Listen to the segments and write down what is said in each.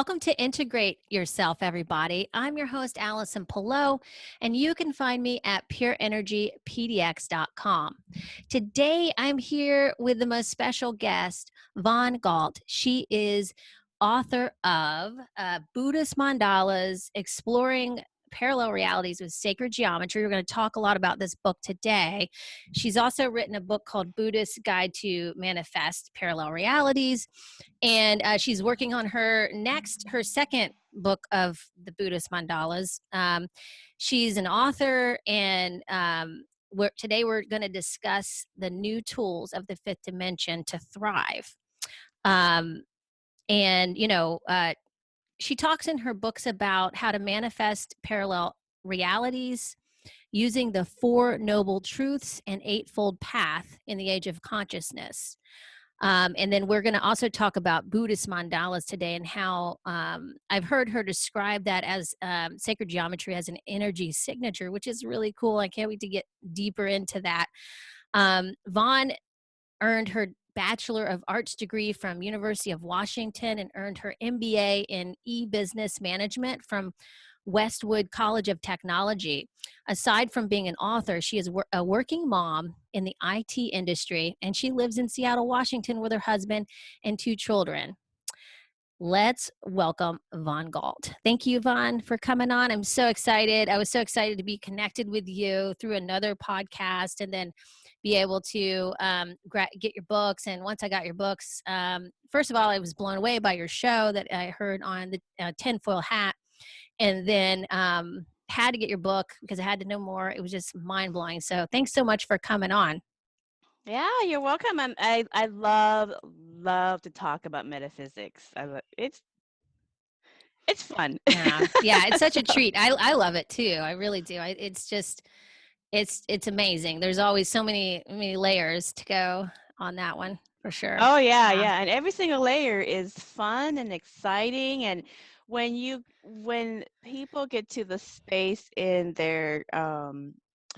Welcome to Integrate Yourself, everybody. I'm your host, Allison Pelot, and you can find me at pureenergypdx.com. Today, I'm here with the most special guest, Von Galt. She is author of Buddhist Mandalas, Exploring Parallel Realities with Sacred Geometry. We're going to talk a lot about this book today. She's also written a book called Buddhist Guide to Manifest Parallel Realities. And she's working on her second book of the Buddhist Mandalas. She's an author, and today we're going to discuss the new tools of the fifth dimension to thrive. Um, and, you know, she talks in her books about how to manifest parallel realities using the Four Noble Truths and Eightfold Path in the Age of Consciousness. And then we're going to also talk about Buddhist mandalas today and how I've heard her describe that as sacred geometry as an energy signature, which is really cool. I can't wait to get deeper into that. Vaughn earned her Bachelor of Arts degree from University of Washington and earned her MBA in e-business management from Westwood College of Technology. Aside from being an author, she is a working mom in the IT industry, and she lives in Seattle, Washington with her husband and two children. Let's welcome Von Galt. Thank you, Von, for coming on. I'm so excited. I was so excited to be connected with you through another podcast and then be able to get your books. And once I got your books, first of all, I was blown away by your show that I heard on the Tinfoil Hat, and then had to get your book because I had to know more. It was just mind-blowing. So thanks so much for coming on. Yeah, you're welcome. I love to talk about metaphysics. It's fun. Yeah, it's such a treat. I love it too. I really do. It's amazing. There's always so many layers to go on that one for sure. Oh yeah. And every single layer is fun and exciting. And when people get to the space in their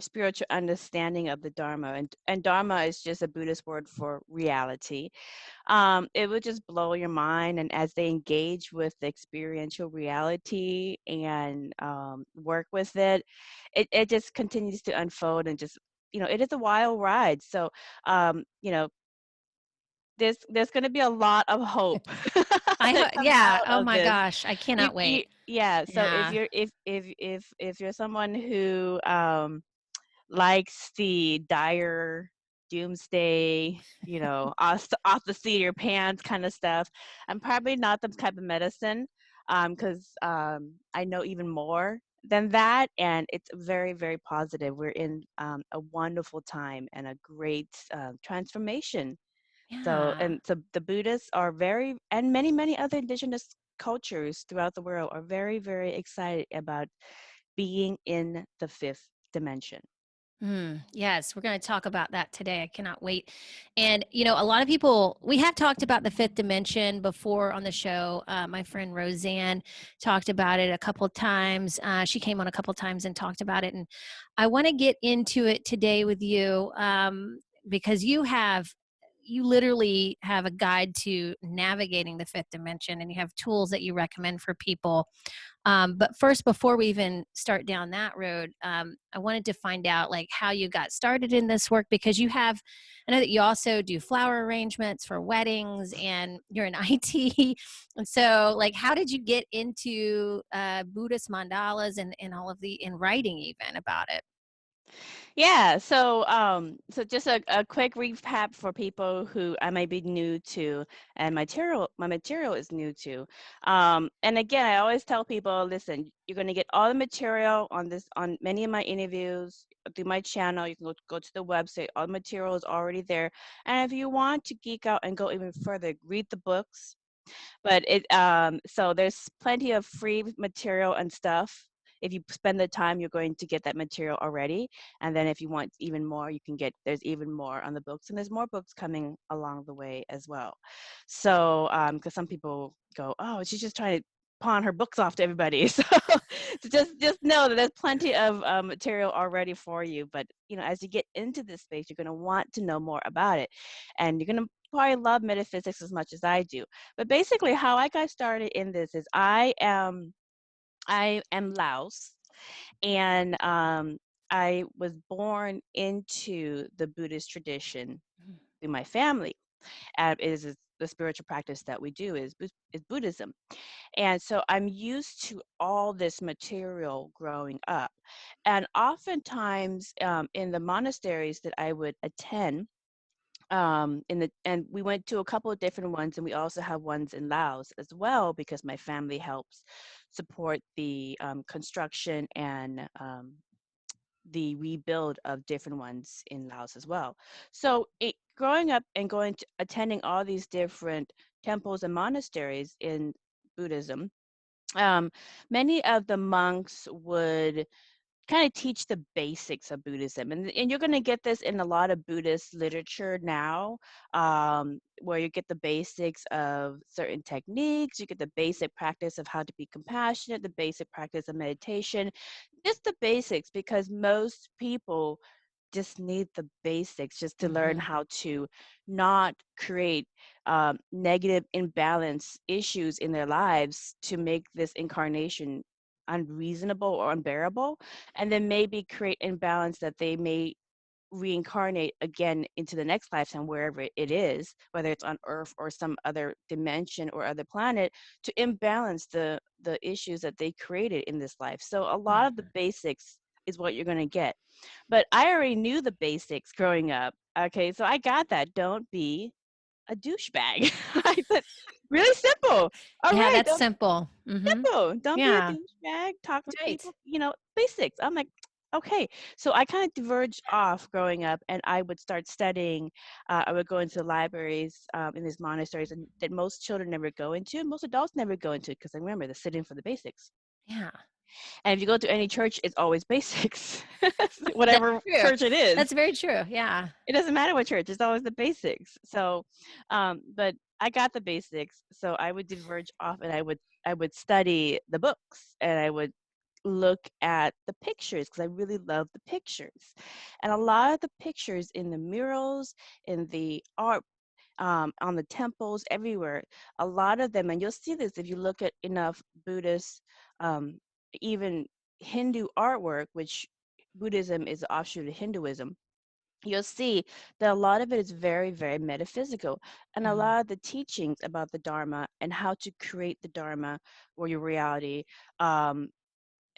spiritual understanding of the Dharma, and Dharma is just a Buddhist word for reality. It would just blow your mind. And as they engage with the experiential reality and work with it just continues to unfold and just, it is a wild ride. So, there's going to be a lot of hope that comes Yeah. out Oh of my this. gosh, I cannot wait. Yeah. So Yeah. if you're someone who likes the dire doomsday, off the seat of your pants kind of stuff, I'm probably not the type of medicine, because I know even more than that, and it's very, very positive. We're in a wonderful time and a great transformation. Yeah. So the Buddhists are and many other indigenous cultures throughout the world are very, very excited about being in the fifth dimension. Yes, we're going to talk about that today. I cannot wait. And, a lot of people, we have talked about the fifth dimension before on the show. My friend Roseanne talked about it a couple of times. She came on a couple of times and talked about it. And I want to get into it today with you because you literally have a guide to navigating the fifth dimension, and you have tools that you recommend for people. But first, before we even start down that road, I wanted to find out like how you got started in this work, because I know that you also do flower arrangements for weddings and you're in IT. And so like, how did you get into Buddhist mandalas and all of in writing even about it? Yeah, so just a quick recap for people who I might be new to, and my material is new to. And again, I always tell people, listen, you're going to get all the material on many of my interviews through my channel. You can go to the website. All the material is already there. And if you want to geek out and go even further, read the books. But so there's plenty of free material and stuff. If you spend the time, you're going to get that material already. And then if you want even more, there's even more on the books. And there's more books coming along the way as well. So, because some people go, oh, she's just trying to pawn her books off to everybody. So, so just know that there's plenty of material already for you. But as you get into this space, you're going to want to know more about it, and you're going to probably love metaphysics as much as I do. But basically, how I got started in this is I am Laos, and I was born into the Buddhist tradition through my family. Is the spiritual practice that we do is Buddhism. And so I'm used to all this material growing up. And oftentimes in the monasteries that I would attend, and we went to a couple of different ones, and we also have ones in Laos as well, because my family helps support the construction and the rebuild of different ones in Laos as well. So growing up and attending all these different temples and monasteries in Buddhism, many of the monks would kind of teach the basics of Buddhism. And you're going to get this in a lot of Buddhist literature now, where you get the basics of certain techniques, you get the basic practice of how to be compassionate, the basic practice of meditation, just the basics, because most people just need the basics just to learn how to not create negative imbalance issues in their lives to make this incarnation unreasonable or unbearable, and then maybe create imbalance that they may reincarnate again into the next lifetime, wherever it is, whether it's on Earth or some other dimension or other planet, to imbalance the issues that they created in this life. So a lot of the basics is what you're going to get. But I already knew the basics growing up. Okay, so I got that. Don't be a douchebag. I said, really simple. All Yeah, right, that's simple. simple. Don't be a Yeah. douchebag. Talk to Right. people, basics. I'm like, okay. So I kind of diverged off growing up, and I would start studying. I would go into the libraries in these monasteries, and that most children never go into, and most adults never go into, because I remember they're sitting for the basics. Yeah. And if you go to any church, it's always basics, That's whatever true. church it is. That's very true. Yeah. It doesn't matter what church, it's always the basics. So, but I got the basics, so I would diverge off, and I would study the books, and I would look at the pictures, because I really love the pictures. And a lot of the pictures in the murals, in the art, on the temples, everywhere, a lot of them, and you'll see this if you look at enough Buddhist, um, even Hindu artwork, which Buddhism is an offshoot of Hinduism, you'll see that a lot of it is very, very metaphysical. And a lot of the teachings about the Dharma and how to create the Dharma or your reality, and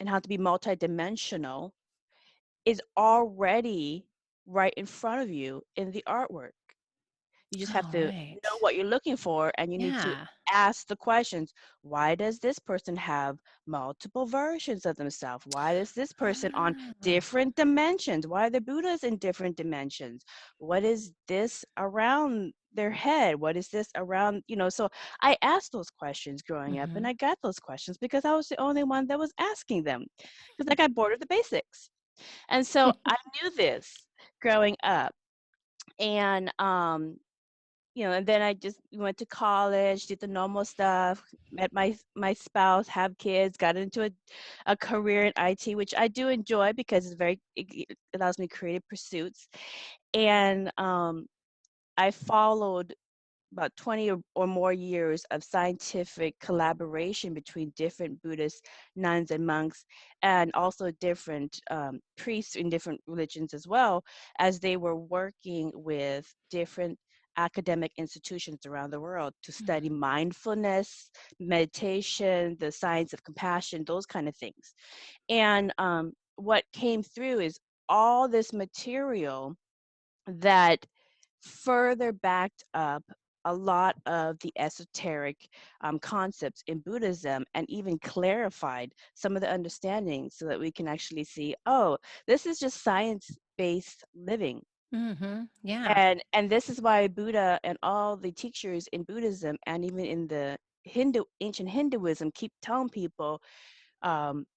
how to be multidimensional, is already right in front of you in the artwork. You just have All to right. know what you're looking for, and you need to Yeah. ask the questions. Why does this person have multiple versions of themselves? Why is this person on Ah. different dimensions? Why are the Buddhas in different dimensions? What is this around their head? What is this around, so I asked those questions growing up, and I got those questions because I was the only one that was asking them, because I got bored of the basics. And so I knew this growing up. And and then I just went to college, did the normal stuff, met my spouse, have kids, got into a career in IT, which I do enjoy because it allows me creative pursuits. And I followed about 20 or more years of scientific collaboration between different Buddhist nuns and monks, and also different priests in different religions as well, as they were working with different academic institutions around the world to study mindfulness, meditation, the science of compassion, those kind of things. And what came through is all this material that further backed up a lot of the esoteric concepts in Buddhism, and even clarified some of the understanding, so that we can actually see, oh, this is just science-based living. Yeah. And this is why Buddha and all the teachers in Buddhism, and even in the ancient Hinduism, keep telling people,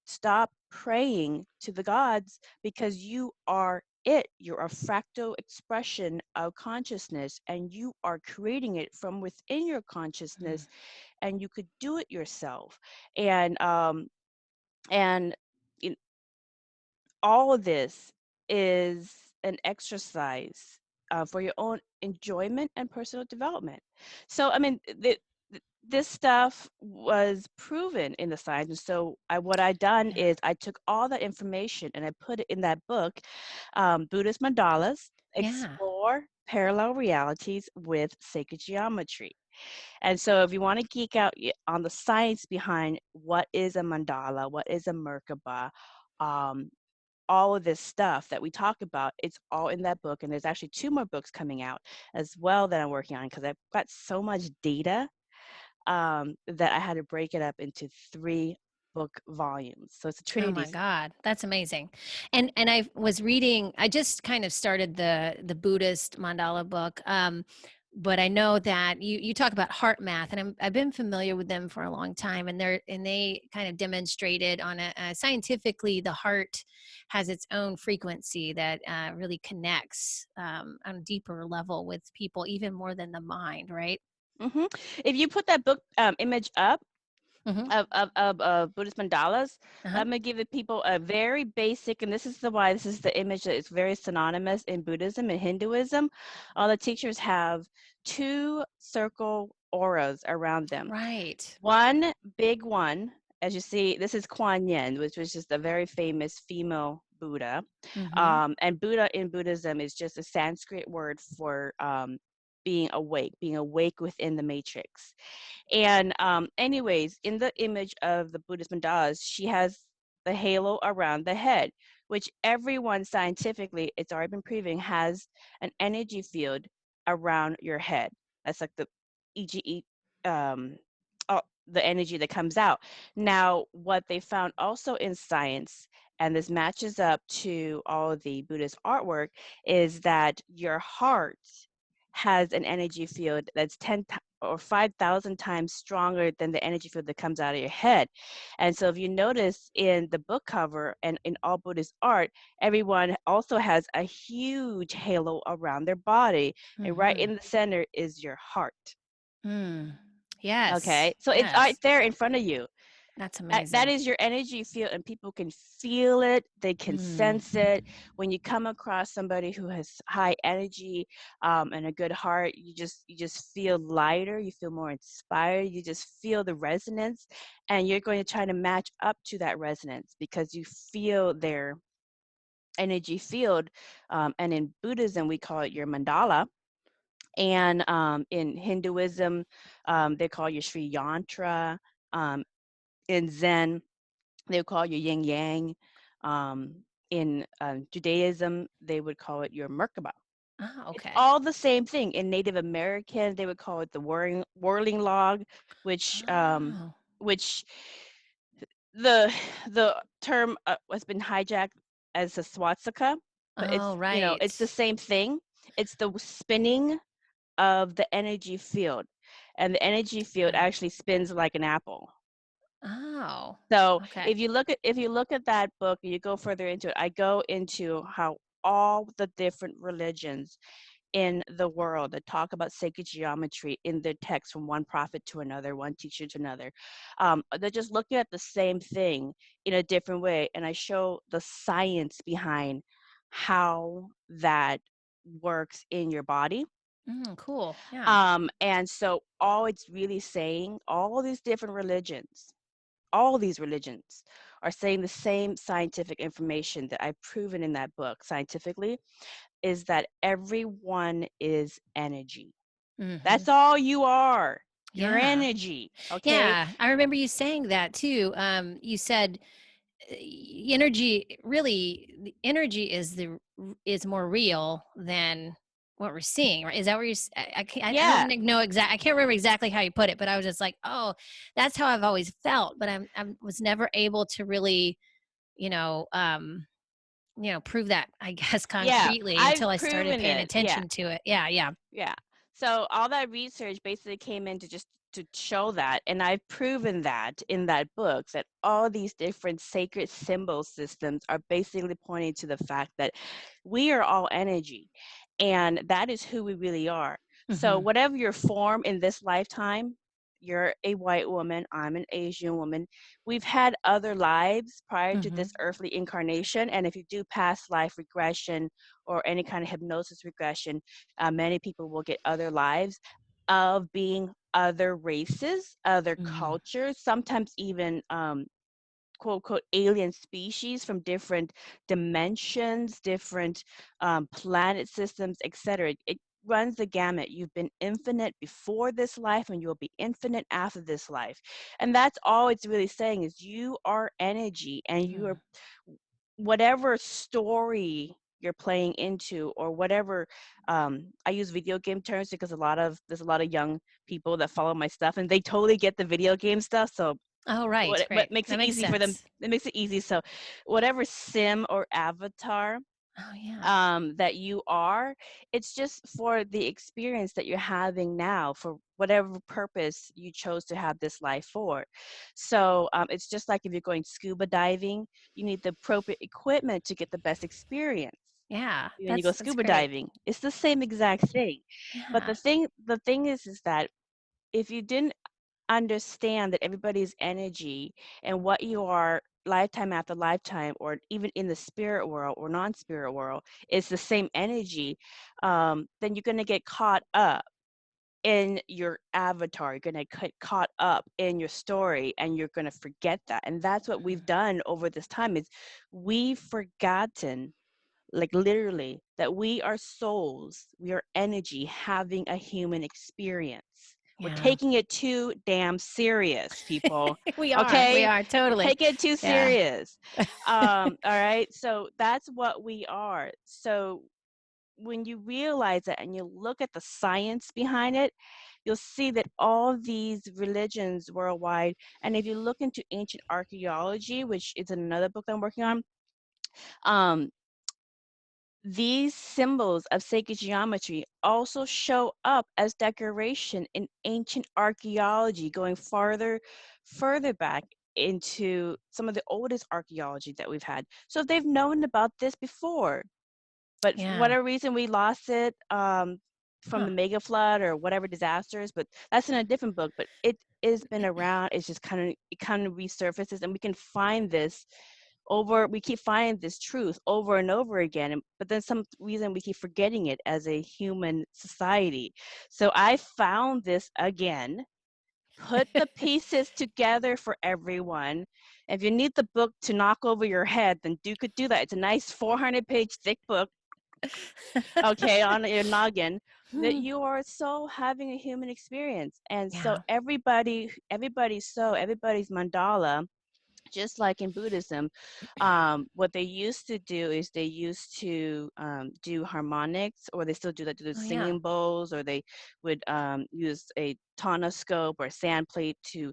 stop praying to the gods, because you are you're a fractal expression of consciousness, and you are creating it from within your Mm. consciousness, and you could do it yourself. And in, all of this is an exercise for your own enjoyment and personal development. So, I mean, this stuff was proven in the science. And so what I done Yeah. is I took all that information and I put it in that book, Buddhist Mandalas, Yeah. Explore Parallel Realities with Sacred Geometry. And so if you want to geek out on the science behind what is a mandala, what is a Merkaba, um, all of this stuff that we talk about, it's all in that book. And there's actually 2 more books coming out as well that I'm working on, because I've got so much data that I had to break it up into 3 book volumes. So it's a Oh Trinity. my God, that's amazing. And I was reading, I just kind of started the Buddhist mandala book. But I know that you talk about heart math, and I've been familiar with them for a long time, and they kind of demonstrated on a scientifically the heart has its own frequency that really connects on a deeper level with people, even more than the mind, right? Hmm. If you put that book image up, Mm-hmm. of Buddhist mandalas. Uh-huh. I'm gonna give the people a very basic, and this is why this is the image that is very synonymous in Buddhism and Hinduism. All the teachers have 2 circle auras around them. Right. One big one, as you see, this is Kuan Yin, which was just a very famous female Buddha. Mm-hmm. And Buddha in Buddhism is just a Sanskrit word for being awake within the matrix. And anyways, in the image of the Buddhist mandalas, she has the halo around the head, which everyone scientifically, it's already been proven, has an energy field around your head. That's like the EGE, um, the energy that comes out. Now, what they found also in science, and this matches up to all of the Buddhist artwork, is that your heart has an energy field that's 10 or 5,000 times stronger than the energy field that comes out of your head. And so if you notice in the book cover and in all Buddhist art, everyone also has a huge halo around their body. And right Mm-hmm. in the center is your heart. Mm. Yes. Okay. So it's right Yes. there in front of you. That's That amazing. is your energy field, and people can feel it, they can Mm. sense it. When you come across somebody who has high energy and a good heart, you just feel lighter, you feel more inspired, you just feel the resonance, and you're going to try to match up to that resonance because you feel their energy field. And in Buddhism we call it your mandala, and in Hinduism they call you Sri Yantra. In Zen they would call you yin yang. Um, in Judaism, they would call it your Merkaba. Ah, It's okay. all the same thing. In Native American, they would call it the whirling log, which Oh. which the the term has been hijacked as a swastika, but Oh, it's the right. same thing. It's the spinning of the energy field, and the energy field Okay. actually spins like an apple. Oh, So okay. if you look at that book and you go further into it, I go into how all the different religions in the world that talk about sacred geometry in their text, from one prophet to another, one teacher to another, they're just looking at the same thing in a different way, and I show the science behind how that works in your body. Mm, cool. Yeah. And so all it's really saying, all these religions are saying the same scientific information that I've proven in that book scientifically, is that everyone is energy. Mm-hmm. That's all you are. Your Yeah. energy. Okay. Yeah. I remember you saying that too. You said energy really the energy is more real than what we're seeing, right? Is that where I can't I don't Yeah. know exact I can't remember exactly how you put it, but I was just like, oh, that's how I've always felt, but I was never able to really you know um prove that, I guess, Yeah. concretely I've until I started proven paying it. Yeah. attention to it. Yeah, yeah. Yeah. So all that research basically came into just to show that, and I've proven that in that book, that all these different sacred symbol systems are basically pointing to the fact that we are all energy, and that is who we really are. So Mm-hmm. whatever your form in this lifetime, you're a white woman, I'm an Asian woman, we've had other lives prior to Mm-hmm. this earthly incarnation, and if you do past life regression or any kind of hypnosis regression, many people will get other lives of being other races, other Mm-hmm. cultures, sometimes even quote unquote alien species from different dimensions, different planet systems, etc. It runs the gamut. You've been infinite before this life and you'll be infinite after this life. And that's all it's really saying, is you are energy, and you are whatever story you're playing into, or whatever. I use video game terms because there's a lot of young people that follow my stuff and they totally get the video game stuff. So Oh, right, what right. makes That it makes easy for them, sense. it makes it easy. So whatever sim or avatar Oh, yeah. that you are, it's just for the experience that you're having now, for whatever purpose you chose to have this life for. So it's just like if you're going scuba diving, you need the appropriate equipment to get the best experience. Yeah, When you go that's scuba great. diving, it's the same exact thing. But Yeah. the thing is that if you didn't understand that everybody's energy and what you are lifetime after lifetime, or even in the spirit world or non-spirit world, is the same energy, then you're going to get caught up in your avatar, you're going to get caught up in your story, and you're going to forget that. And that's what we've done over this time, is we've forgotten, like literally, that we are souls, we are energy having a human experience. We're Yeah. taking it too damn serious, people. We Okay, are we're totally. taking it too Yeah. serious. All right, so that's what we are. So when you realize it and you look at the science behind it, you'll see that all these religions worldwide, and if you look into ancient archaeology, which is another book I'm working on, um, these symbols of sacred geometry also show up as decoration in ancient archaeology, going further back into some of the oldest archaeology that we've had. So they've known about this before, but for Yeah. whatever reason we lost it from Huh. the mega flood or whatever disasters. But that's in a different book. But it has been around. It's just it kind of resurfaces, and we can find this we keep finding this truth over and over again, but then some reason we keep forgetting it as a human society. So I found this again, put the pieces together for everyone. If you need the book to knock over your head, then you could do that. It's a nice 400-page thick book, okay, on your noggin, that you are so having a human experience. And so Yeah. everybody's mandala, just like in Buddhism, what they used to do is they used to do harmonics, or they still do that, do the Oh, yeah. singing bowls, or they would use a tonoscope or sand plate to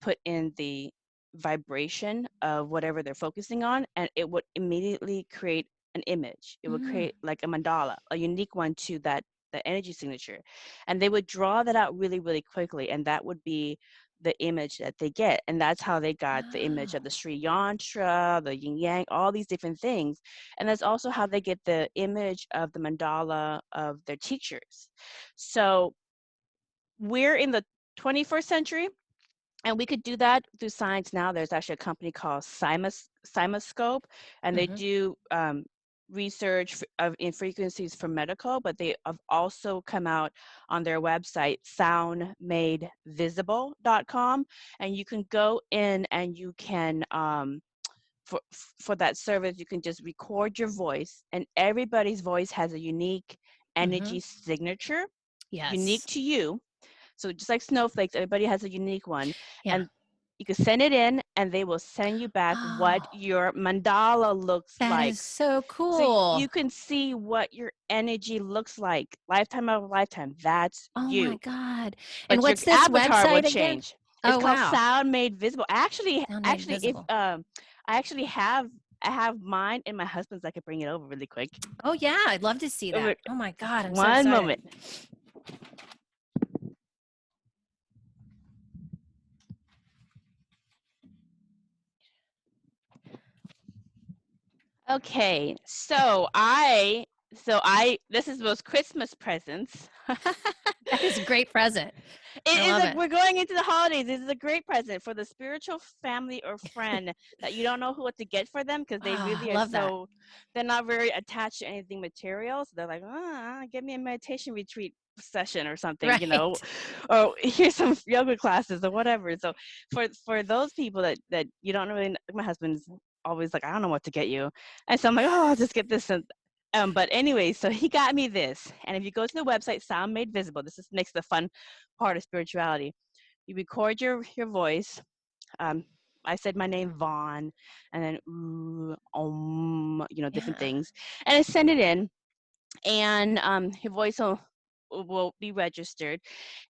put in the vibration of whatever they're focusing on, and it would immediately create an image. It would Mm. create like a mandala, a unique one to that the energy signature, and they would draw that out really, really quickly, and that would be the image that they get. And that's how they got the image of Oh. the Sri Yantra, the yin yang, all these different things. And that's also how they get the image of the mandala of their teachers. So we're in the 21st century, and we could do that through science now. There's actually a company called Simoscope, and they Mm-hmm. do research in frequencies for medical, but they have also come out on their website, soundmadevisible.com, and you can go in and you can, for that service, you can just record your voice, and everybody's voice has a unique Mm-hmm. energy signature, unique Yes. to you. So just like snowflakes, everybody has a unique one. Yeah. And you can send it in and they will send you back what Oh, your mandala looks that like. is so So cool. you can see what your energy looks like, lifetime of lifetime. That's Oh my you. God. And But your what's this avatar will website again? change. It's Oh, called wow. Sound Made Visible. Sound made Actually, if visible. I actually have I have mine and my husband's. I could bring it over really quick. Oh, yeah. I'd love to see that. Oh my God. I'm so One excited. moment. Okay, this is those Christmas presents. That is a great present. I It is love like it. we're going into the holidays. This is a great present for the spiritual family or friend that you don't know what to get for them because they Oh, I really are love that. they're not very attached to anything material. So they're like, give me a meditation retreat session or something, Right. or here's some yoga classes or whatever. So for those people that you don't really know, my husband's always like, I don't know what to get you. And so I'm like, oh, I'll just get this. And but anyway, so he got me this. And if you go to the website, Sound Made Visible, this is, makes the fun part of spirituality. You record your voice. Um, I said my name, Vaughn, and then different Yeah. things, and I send it in, and your voice will be registered,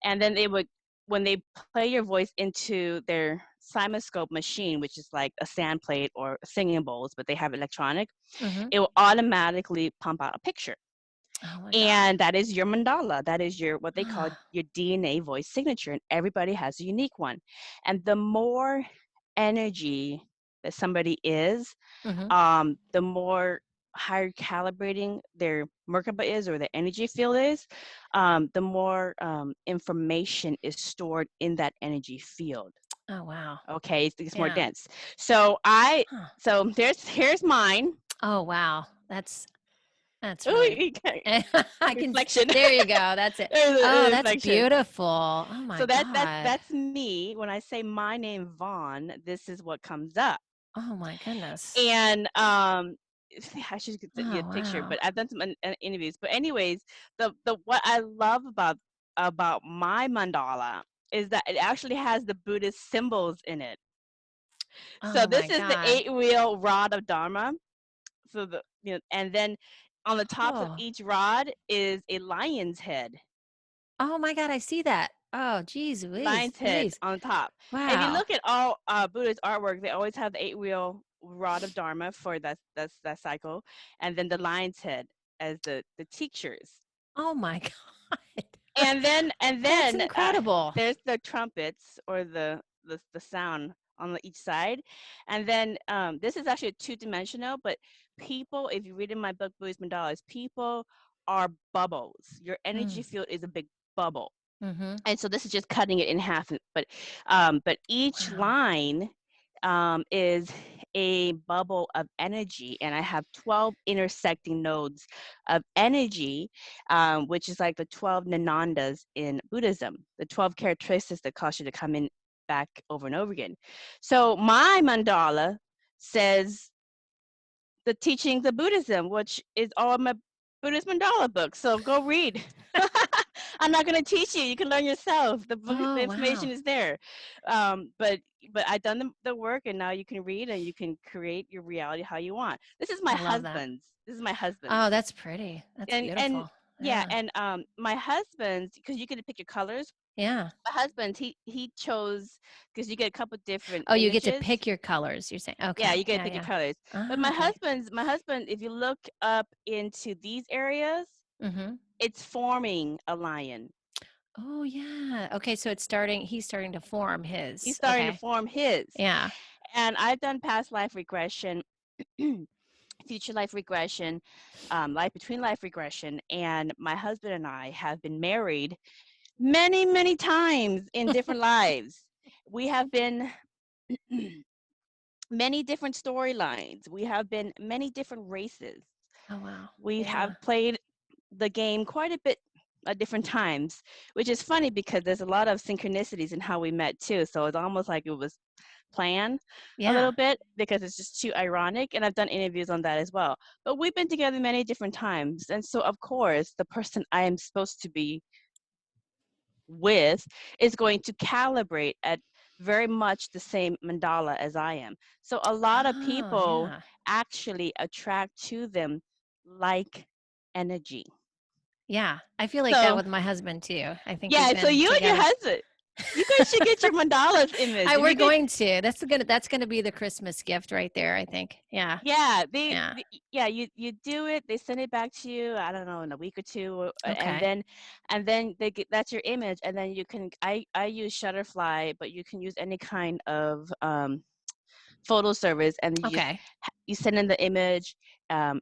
and then they would, when they play your voice into their simoscope machine, which is like a sand plate or singing bowls, but they have electronic, Mm-hmm. it will automatically pump out a picture. Oh my God. And that is your mandala. That is your, what they call your DNA voice signature. And everybody has a unique one. And the more energy that somebody is, Mm-hmm. the more higher calibrating their Merkaba is, or their energy field is, the more information is stored in that energy field. Oh wow. Okay, it's more Yeah. dense. So Huh. so here's mine. Oh wow. That's Oh, really you got I can reflection. there you go. That's it. There's Oh, a that's reflection. beautiful. Oh my So God. that's me. When I say my name, Vaughn, this is what comes up. Oh my goodness. And I should get you a Oh picture, wow. but I've done some interviews. But anyways, the what I love about my mandala is that it actually has the Buddhist symbols in it. So Oh my this is the God. 8-wheel rod of Dharma. So and then on the tops of Oh. each rod is a lion's head. Oh my God, I see that. Oh, geez, Lion's head Louise. on top. If you Wow. look at all Buddhist artwork, they always have the 8-wheel rod of Dharma for that cycle, and then the lion's head as the teachers. Oh my God. And then That's incredible. there's the trumpets, or the sound on each side, and then this is actually two-dimensional. But people, if you read in my book Buddhist Mandalas, people are bubbles. Your energy Mm. field is a big bubble, Mm-hmm. and so this is just cutting it in half. But each Wow. line is a bubble of energy, and I have 12 intersecting nodes of energy, which is like the 12 nanandas in Buddhism, the 12 characteristics that cause you to come in back over and over again. So my mandala says the teachings of Buddhism, which is all my Buddhist mandala book. So go read. I'm not going to teach you. You can learn yourself. The book, the Oh information wow. is there. But I've done the work, and now you can read and you can create your reality how you want. This is my I love that. husband's. This is my husband's. Oh, that's pretty. That's And beautiful. yeah, Yeah. and my husband's, because you get to pick your colors. Yeah. My husband, he chose, because you get a couple different Oh, you get to images. pick your colors, you're saying. Yeah, Okay. you gotta Yeah, pick your yeah. colors. But Ah, okay. my husband, if you look up into these areas, Mm-hmm. it's forming a lion. Oh yeah. Okay, so he's starting to form He's his. starting to Okay. form his. Yeah. And I've done past life regression, future life regression, life between life regression, and my husband and I have been married many, many times in different lives. We have been many different storylines. We have been many different races. Oh wow. We have Yeah. played the game quite a bit at different times, which is funny because there's a lot of synchronicities in how we met too. So it's almost like it was planned a Yeah. little bit, because it's just too ironic. And I've done interviews on that as well. But we've been together many different times. And so, of course, the person I am supposed to be with is going to calibrate at very much the same mandala as I am. So a lot of Oh, people yeah. actually attract to them like energy. Yeah. I feel like that So with my husband too. I think we've yeah, so been you and your together. husband, you guys should get your mandalas image. I If we're you get, going to. That's gonna be the Christmas gift right there, I think. Yeah. yeah, Yeah. yeah, you do it. They send it back to you. I don't know, in a week or two, Okay. and then they get, that's your image, and then you can. I use Shutterfly, but you can use any kind of photo service, and Okay. you send in the image, and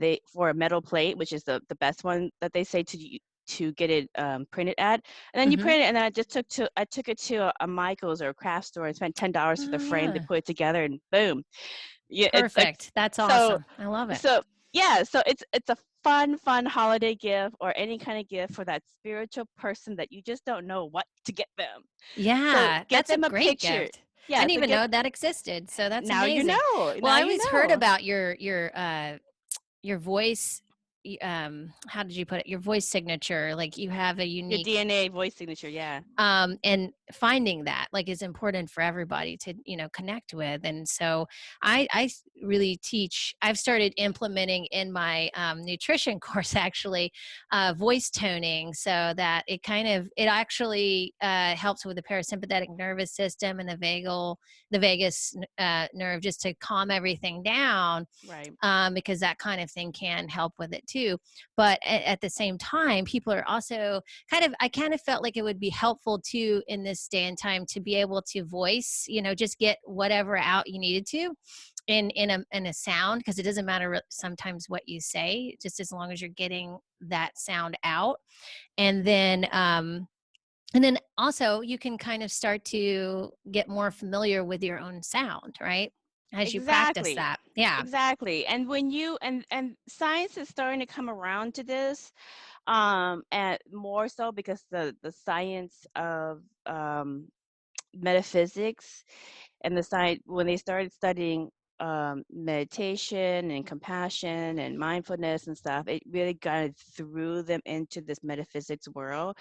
they, for a metal plate, which is the best one that they say to get it printed at, and then you Mhm. print it, and then I took it to a Michael's or a craft store and spent $10 for the Oh, frame to yeah. put it together, and boom, yeah, it's like, Perfect. That's so awesome. I love it. so yeah, so it's a fun holiday gift, or any kind of gift for that spiritual person that you just don't know what to get them. So Yeah, get that's a them a great picture. gift. I Yeah, didn't so even get know that existed, so that's now you amazing. know. Well, Now I you always heard know. about your voice, how did you put it? Your voice signature, like, you have a Your unique DNA voice signature, yeah. and finding that, like, is important for everybody to connect with. And so really teach. I've started implementing in my nutrition course, actually, voice toning, so that it actually helps with the parasympathetic nervous system and the vagus nerve, just to calm everything down, Right. because that kind of thing can help with it too. But at the same time, people are also I kind of felt like it would be helpful too in this day and time to be able to voice, just get whatever out you needed to in a sound, because it doesn't matter sometimes what you say, just as long as you're getting that sound out. And then um and then also you can kind of start to get more familiar with your own sound, right, as you practice Exactly. that. Yeah. Exactly. And when you and science is starting to come around to this, and more so because the science of metaphysics, and the science, when they started studying meditation and compassion and mindfulness and stuff, it really kind of threw them into this metaphysics world.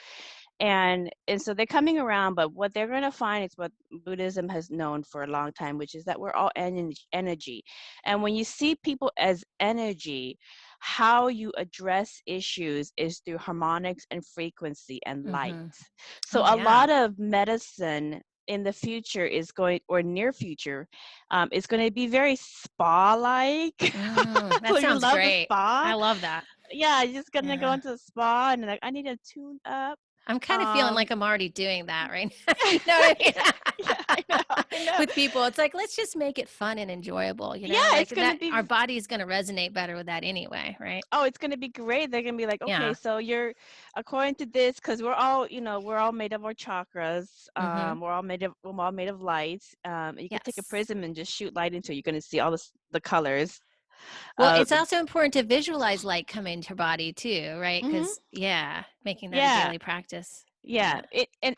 And so they're coming around, but what they're going to find is what Buddhism has known for a long time, which is that we're all energy. And when you see people as energy, how you address issues is through harmonics and frequency and light. Hmm. So Oh, a yeah. lot of medicine in the future is going, or near future, is going to be very spa like. That So you sounds love the great. spa. I love that. Yeah, you're just gonna go Yeah. into the spa and like, I need to tune up. I'm kind of feeling um like I'm already doing that right now. You know what I yeah, yeah, I know, mean? I know. With people, it's like, let's just make it fun and enjoyable, Yeah, like it's gonna that. be Our body's going to resonate better with that anyway, right? oh, it's gonna be great. They're gonna be like, okay, Yeah. so you're, according to this, because we're all, we're all made of our chakras. Hmm. We're all made of light. You could take a Yes. prism and just shoot light into it. You're gonna see all the colors. Well, Uh, it's also important to visualize light come into your body too, right? mhm. Because, yeah, making that a Yeah. daily practice. Yeah, Yeah. and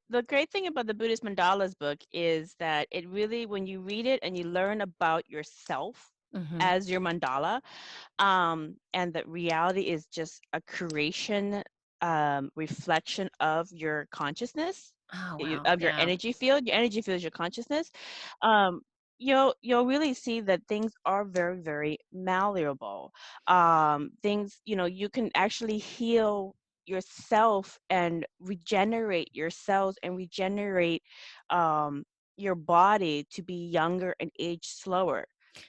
the great thing about the Buddhist Mandalas book is that it really, when you read it and you learn about yourself Hmm. as your mandala, and that reality is just a creation, reflection of your consciousness, Oh, wow. of your Yeah. energy field. Your energy field is your consciousness. um, you'll really see that things are very, very malleable. Things, you can actually heal yourself and regenerate your cells and regenerate um, your body to be younger and age slower.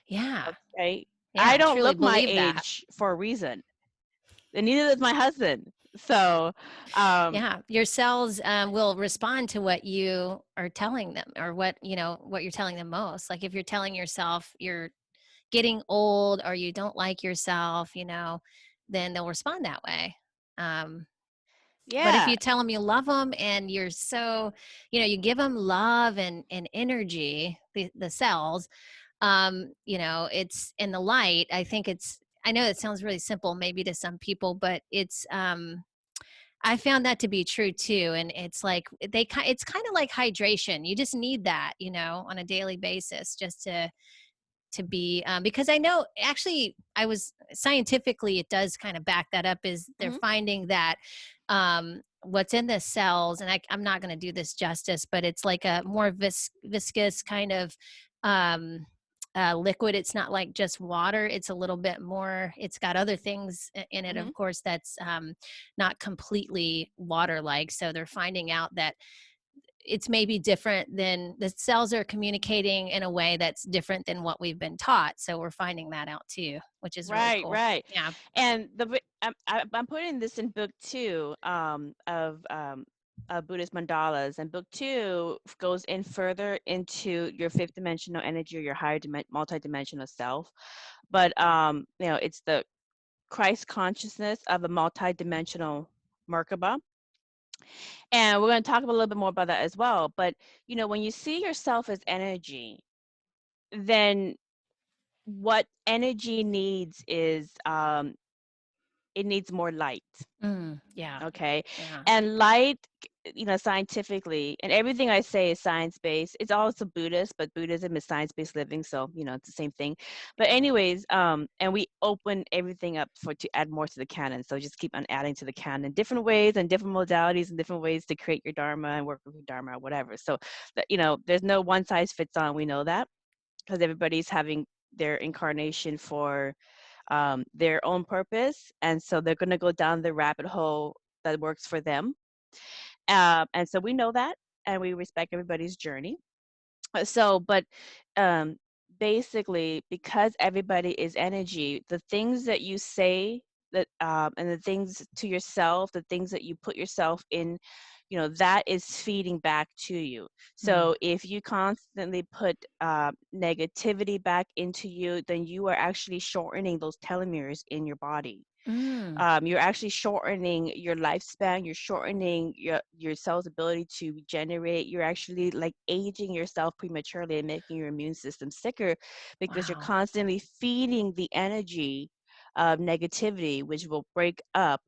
Yeah. Okay. I Yeah. don't Truly look my believe that. age for a reason, and neither does my husband. So, um, Yeah, your cells will respond to what you are telling them, or what you're telling them most. Like, if you're telling yourself you're getting old, or you don't like yourself, then they'll respond that way. Um, but if yeah, you tell them you love them, and you're so, you give them love and energy, the cells, it's in the light. I know it sounds really simple maybe to some people, but I found that to be true too. And it's like it's kind of like hydration. You just need that, on a daily basis, just to be, because I know, actually, I was scientifically, it does kind of back that up. Is they're hmm, finding that what's in the cells, and I'm not going to do this justice, but it's like a more viscous kind of um liquid. It's not like just water. It's a little bit more, it's got other things in it, hmm, of course, that's not completely water like. So they're finding out that it's maybe different, than the cells are communicating in a way that's different than what we've been taught. So we're finding that out too, which is really right, cool. right. Yeah. And I'm putting this in book two, of Buddhist Mandalas, and book 2 goes in further into your fifth dimensional energy or your higher multidimensional self. But it's the Christ consciousness of a multidimensional Merkaba. And we're going to talk a little bit more about that as well. But, when you see yourself as energy, then what energy needs is it needs more light. Yeah. Okay. Yeah. And light, scientifically, and everything I say is science-based. It's also Buddhist, but Buddhism is science-based living. So, it's the same thing. But anyways, and we open everything up to add more to the canon. So just keep on adding to the canon, different ways and different modalities and different ways to create your Dharma and work with your Dharma, whatever. So, there's no one size fits all. We know that because everybody's having their incarnation for their own purpose. And so they're going to go down the rabbit hole that works for them. And so we know that, and we respect everybody's journey. But basically, because everybody is energy, the things that you say that and the things to yourself, the things that you put yourself in, that is feeding back to you. So if you constantly put negativity back into you, then you are actually shortening those telomeres in your body. You're actually shortening your lifespan. You're shortening your cell's ability to regenerate. You're actually like aging yourself prematurely and making your immune system sicker because you're Wow. constantly feeding the energy of negativity, which will break up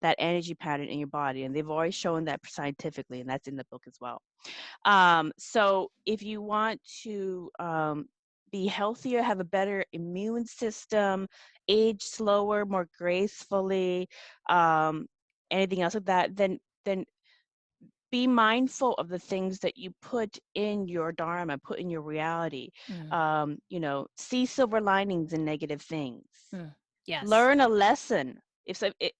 that energy pattern in your body. And they've always shown that scientifically, and that's in the book as well. So if you want to be healthier, have a better immune system, age slower, more gracefully, anything else like that, then be mindful of the things that you put in your dharma, put in your reality. See silver linings in negative things. Yes. Learn a lesson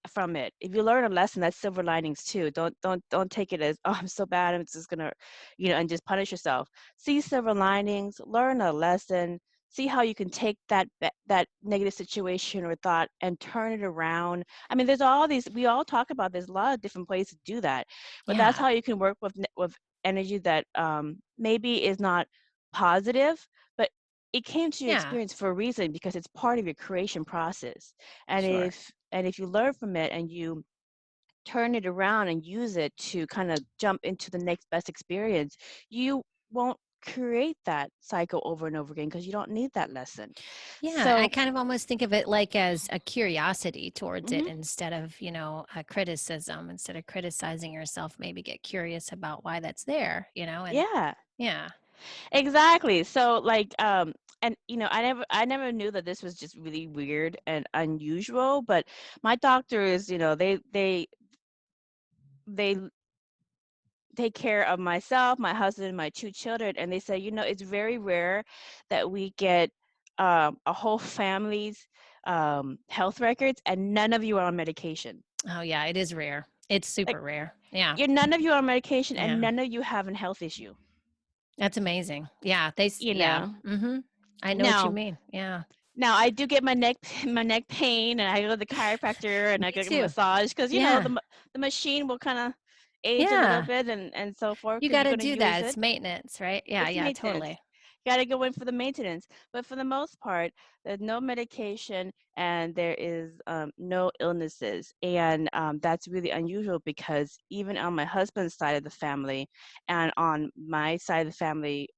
from it. If you learn a lesson, that's silver linings too. Don't take it as, oh, I'm so bad, I'm just gonna, and just punish yourself. See silver linings, learn a lesson, see how you can take that negative situation or thought and turn it around. I mean, there's all these, we all talk about, there's a lot of different ways to do that, but that's Yeah. how you can work with energy that maybe is not positive, but it came to your Yeah. experience for a reason, because it's part of your creation process. And Sure. if you learn from it and you turn it around and use it to kind of jump into the next best experience, you won't create that cycle over and over again because you don't need that lesson. Yeah, I So, kind of almost think of it like as a curiosity towards it mhm, instead of, a criticism. Instead of criticizing yourself, maybe get curious about why that's there, and yeah, yeah. exactly. So like and I never knew that this was just really weird and unusual, but my doctors, they take care of myself, my husband, and my 2 children, and they say, it's very rare that we get a whole family's health records, and none of you are on medication. Oh, yeah, it is rare. It's Like, super rare. Yeah. none of you are on medication, and Yeah. none of you have a health issue. That's amazing. Yeah, You yeah. know. I know what you Now, mean. Yeah. now I do get my neck my neck pain, and I go to the chiropractor, and Me I get a too. massage because Yeah. the machine will kind of age a little Yeah. bit and so forth You because got you're to going to do use that. it. It's maintenance, right? Yeah, It's yeah, maintenance. totally. Got to go in for the maintenance. But for the most part, there's no medication and there is no illnesses. And that's really unusual because even on my husband's side of the family and on my side of the family,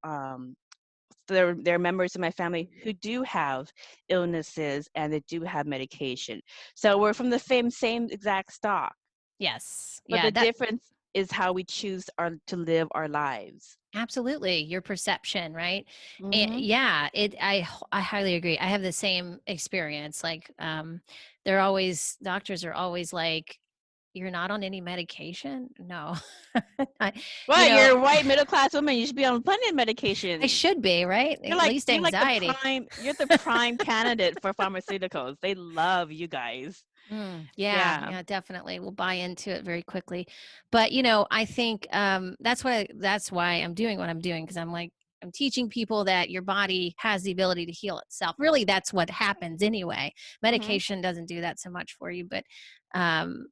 there are members of my family who do have illnesses and they do have medication. So we're from the same exact stock. Yes. But Yeah, the that difference is how we choose to live our lives. absolutely your perception, right? And Hmm. yeah, I highly agree. I have the same experience. Like they're always doctors are always like, you're not on any medication? No. I, you Well, know, you're a white middle class woman. You should be on plenty of I medication. should be, right? You're At like least you're like the anxiety. prime. You're the prime candidate for pharmaceuticals. They love you guys. Yeah, Yeah. yeah, definitely. We'll buy into it very quickly. But I think that's why I'm doing what I'm doing because I'm like I'm teaching people that your body has the ability to heal itself. Really, that's what happens anyway. Hmm. Medication doesn't do that so much for you, but um,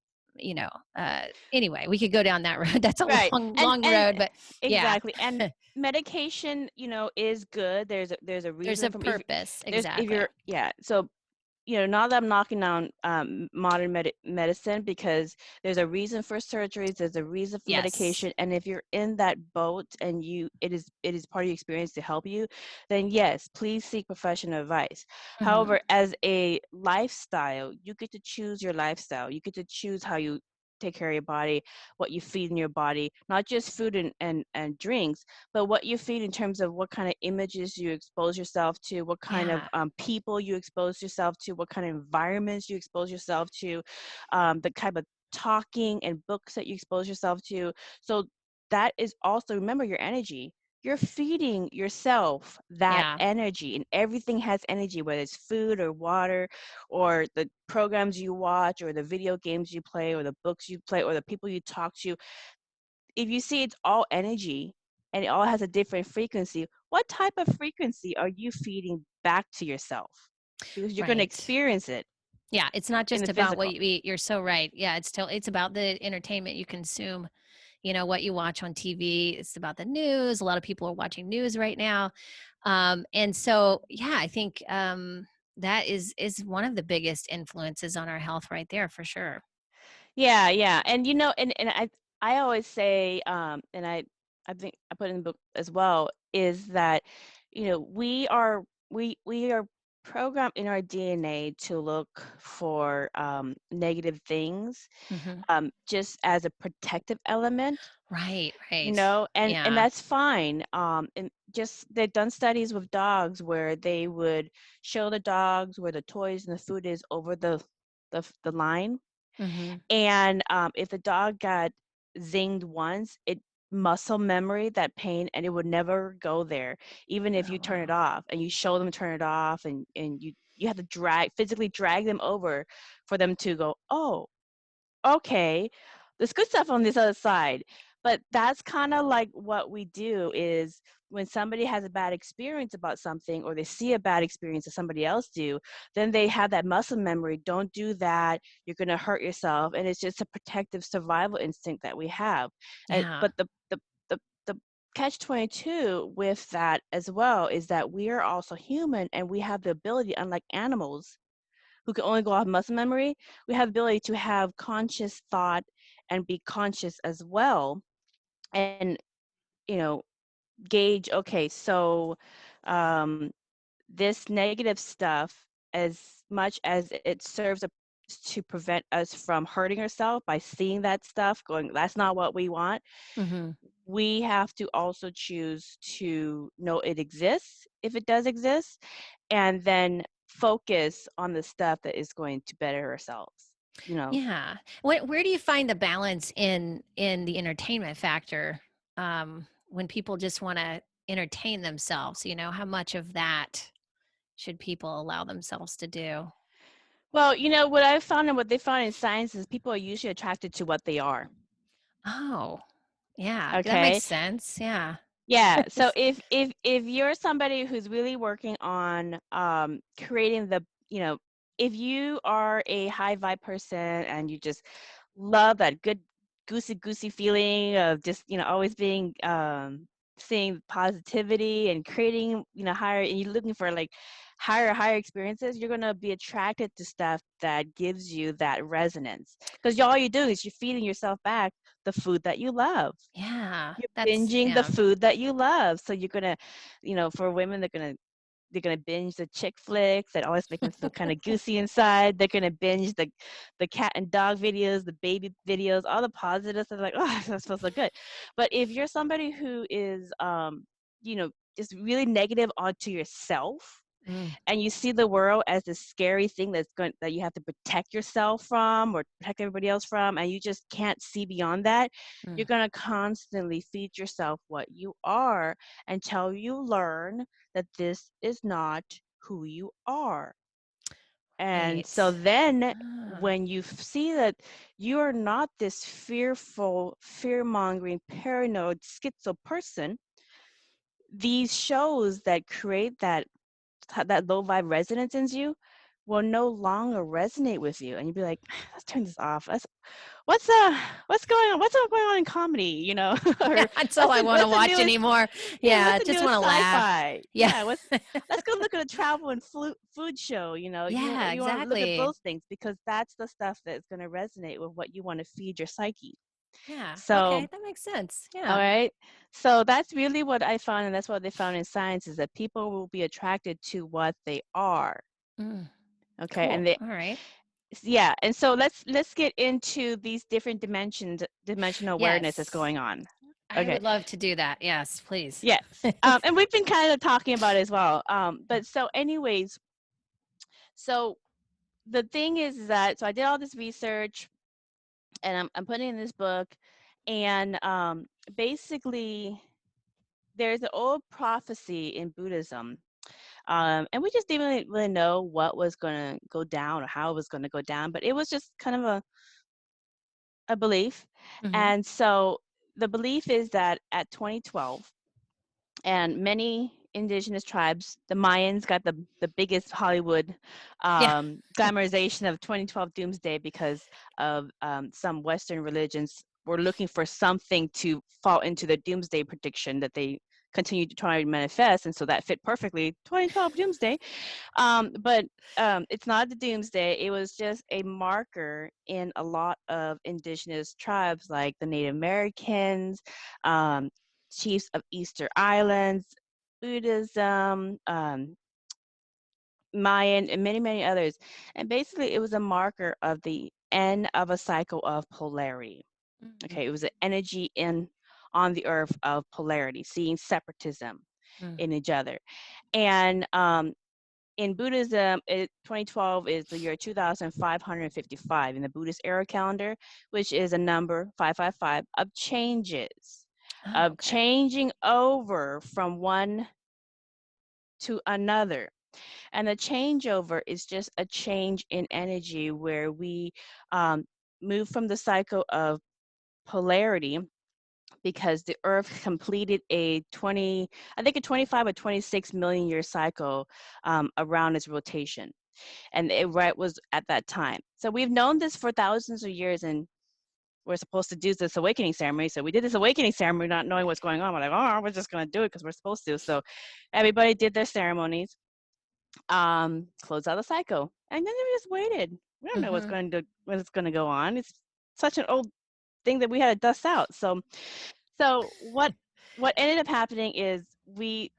anyway, we could go down that road. That's a Right. long And road, but yeah. exactly. And medication, is good. There's a There's reason a for purpose. if Exactly. you're yeah. So not that I'm knocking down modern medicine, because there's a reason for surgeries, there's a reason for Yes. medication, and if you're in that boat and it is part of your experience to help you, then yes, please seek professional advice. Hmm. However, as a lifestyle, you get to choose your lifestyle. You get to choose how you take care of your body, what you feed in your body, not just food and drinks, but what you feed in terms of what kind of images you expose yourself to, what kind of Yeah. people you expose yourself to, what kind of environments you expose yourself to, the type of talking and books that you expose yourself to. So that is also, remember, your energy. You're feeding yourself that Yeah. energy, and everything has energy, whether it's food or water or the programs you watch or the video games you play or the books you play or the people you talk to. If you see it's all energy and it all has a different frequency, what type of frequency are you feeding back to yourself? Because you're going to Right. experience it Yeah, it's not in just the about what physical. you eat. You're so right. Yeah, it's about the entertainment you consume, what you watch on TV. It's about the news. A lot of people are watching news right now. And so yeah, I think that is one of the biggest influences on our health right there for sure. Yeah, yeah. And and I always say, and I think I put in the book as well, is that, we are programmed in our DNA to look for negative things, Hmm. just as a protective element. Right, you right. know and Yeah. that's fine. And just they've done studies with dogs where they would show the dogs where the toys and the food is over the line. Hmm. And if the dog got zinged once, it muscle memory that pain, and it would never go there, even if Oh you turn it wow. off and you show them turn it off, and you have to physically drag them over for them to go, oh, okay, there's good stuff on this other side. But that's kind of like what we do is, when somebody has a bad experience about something, or they see a bad experience that somebody else do, then they have that muscle memory. Don't do that. You're going to hurt yourself. And it's just a protective survival instinct that we have. Yeah. But the catch 22 with that as well is that we are also human, and we have the ability, unlike animals who can only go off muscle memory, we have the ability to have conscious thought and be conscious as well. And, you know, gauge, okay, so um, this negative stuff, as much as it serves to prevent us from hurting ourselves by seeing that stuff, going, that's not what we want, Hmm. we have to also choose to know it exists, if it does exist, and then focus on the stuff that is going to better ourselves, you know. Yeah. Where do you find the balance in the entertainment factor, when people just want to entertain themselves? How much of that should people allow themselves to do? Well, what I found and what they found in science is people are usually attracted to what they are. Oh, yeah, that makes Okay. sense. Yeah. Yeah. So if you're somebody who's really working on creating if you are a high vibe person and you just love that good goosey feeling of just always being seeing positivity and creating higher, and you're looking for like higher experiences, you're going to be attracted to stuff that gives you that resonance, because all you do is you're feeding yourself back the food that you love. Yeah. You're That's binging the yeah. food that you love. So you're gonna, for women, they're gonna binge the chick flicks that always make them feel kind of goosey inside. They're gonna binge the cat and dog videos, the baby videos, all the positives. They're like, oh, that feels so good. But if you're somebody who is, just really negative onto yourself, Mm, and you see the world as this scary thing that you have to protect yourself from or protect everybody else from, and you just can't see beyond that, you're mm. going to constantly feed yourself what you are until you learn that this is not who you are. And so Right. then Ah, when you see that you are not this fearful, fear-mongering, paranoid, schizo person, these shows that create that low vibe resonance in you will no longer resonate with you, and you'd be like, let's turn this off. What's going on? What's going on in comedy? You know, Yeah, or that's all I want to what's the watch newest anymore. yeah, Yeah, what's the just want newest to laugh. sci-fi? Yeah. Yeah, let's go look at a travel and food show. You know, Yeah, you want to look at exactly. those things because that's the stuff that's going to resonate with what you want to feed your psyche. Yeah. So, Okay, that makes sense. all Yeah. right. So that's really what I found, and that's what they found in science is that people will be attracted to what they are. Mm, Okay, and cool. they All right. yeah, and so let's get into these different dimensional awareness that's Yes. going on. I Okay. would love to do that. Yes, please. Yes. And we've been kind of talking about it as well. But so anyways, so the thing is that so I did all this research and I'm putting in this book and basically there's an old prophecy in Buddhism. And we just didn't really know what was going to go down or how it was going to go down, but it was just kind of a belief. Hmm. And so the belief is that at 2012, and many indigenous tribes, the Mayans got the biggest Hollywood Yeah. glamorization of 2012 Doomsday because of some Western religions were looking for something to fall into the Doomsday prediction that they continued to try and manifest. And so that fit perfectly 2012 Doomsday. But it's not the Doomsday. It was just a marker in a lot of indigenous tribes like the Native Americans, um, chiefs of Easter Islands, Buddhism, Mayan, and many, many others. And basically, it was a marker of the end of a cycle of polarity. Mm, Okay, it was an energy in on the earth of polarity, seeing separatism mm. in each other. And in Buddhism, 2012 is the year 2555 in the Buddhist era calendar, which is a number 555 of changes, Oh, of okay. changing over from one to another. And the changeover is just a change in energy where we move from the cycle of polarity because the earth completed I think a 25 or 26 million year cycle around its rotation. And it right was at that time. So we've known this for thousands of years, and we're supposed to do this awakening ceremony. So we did this awakening ceremony, not knowing what's going on. We're like, oh, we're just going to do it because we're supposed to. So everybody did their ceremonies, closed out the cycle, and then we just waited. We don't know Hmm. what's going to go on. It's such an old thing that we had to dust out. So what ended up happening is we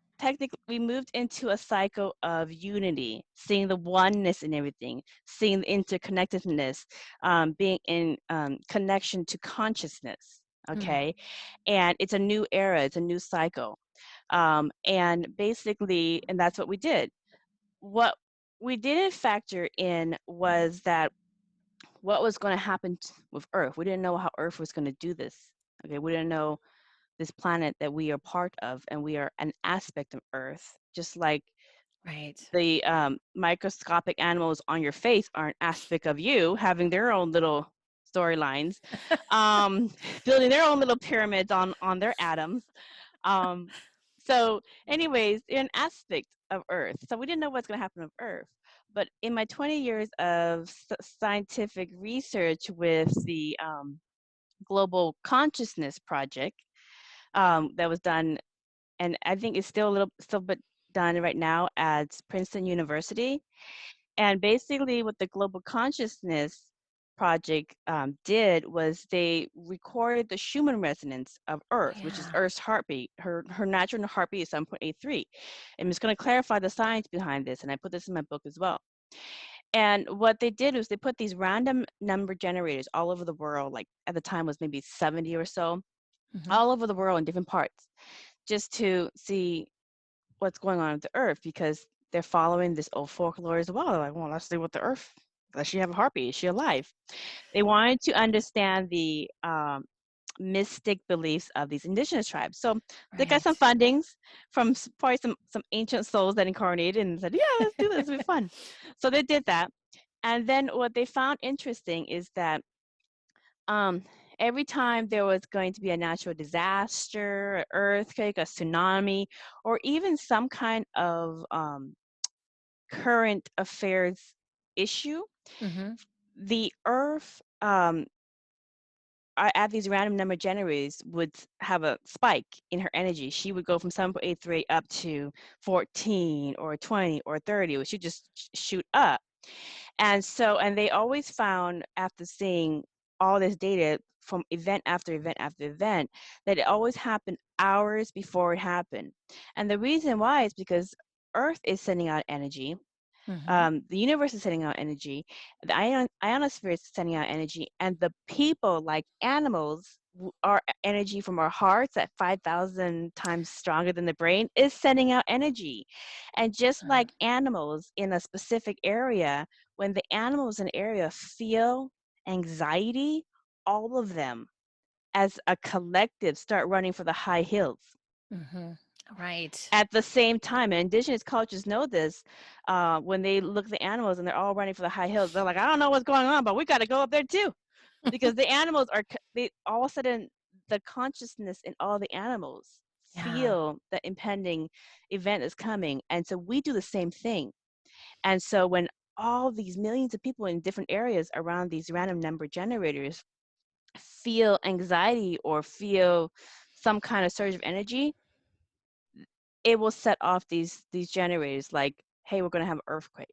moved into a cycle of unity, seeing the oneness in everything, seeing the interconnectedness, being in connection to consciousness. Mm. Okay, and it's a new era, it's a new cycle, and basically, and that's what we did. What we didn't factor in was that what was going to happen with Earth. We didn't know how Earth was going to do this. Okay, we didn't know this planet that we are part of, and we are an aspect of Earth, just like Right. the microscopic animals on your face are an aspect of you, having their own little storylines, um, building their own little pyramids on their atoms. Um, so, anyways, they're an aspect of Earth. So we didn't know what's going to happen with Earth. But in my 20 years of scientific research with the Global Consciousness Project, that was done, and I think it's still but done right now at Princeton University. And basically, what the Global Consciousness Project did was they recorded the Schumann resonance of Oh, Earth, which is yeah. Earth's heartbeat. Her natural heartbeat is 7.83. I'm just going to clarify the science behind this, and I put this in my book as well. And what they did was they put these random number generators all over the world, like at the time was maybe 70 or so, Hmm. all over the world in different parts, just to see what's going on with the Earth because they're following this old folklore as well. They're like, well, let's see what the Earth, does she have a heartbeat? Is she alive? They wanted to understand the mystic beliefs of these indigenous tribes. So they got some Right. fundings from probably some ancient souls that incarnated and said, yeah, let's do this, it'll be fun. So they did that. And then what they found interesting is that um, every time there was going to be a natural disaster, an earthquake, a tsunami, or even some kind of current affairs issue, Mm-hmm. the Earth, at these random number generators would have a spike in her energy. She would go from 7.83 up to 14 or 20 or 30, or she'd just shoot up. And so, and they always found, after seeing all this data from event after event after event, that it always happened hours before it happened. And the reason why is because Earth is sending out energy, Mm-hmm. the universe is sending out energy, the ionosphere is sending out energy, and the people, like animals, our energy from our hearts at 5,000 times stronger than the brain is sending out energy. And just like animals in a specific area, when the animals in the area feel anxiety, all of them as a collective start running for the high hills Mm-hmm. Right. at the same time. And indigenous cultures know this. When they look at the animals and they're all running for the high hills, they're like, I don't know what's going on, but we got to go up there too, because the animals are, they all of a sudden, the consciousness in all the animals Yeah. feel the impending event is coming. And so we do the same thing. And so when all these millions of people in different areas around these random number generators feel anxiety or feel some kind of surge of energy, it will set off these generators, like, hey, we're going to have an earthquake,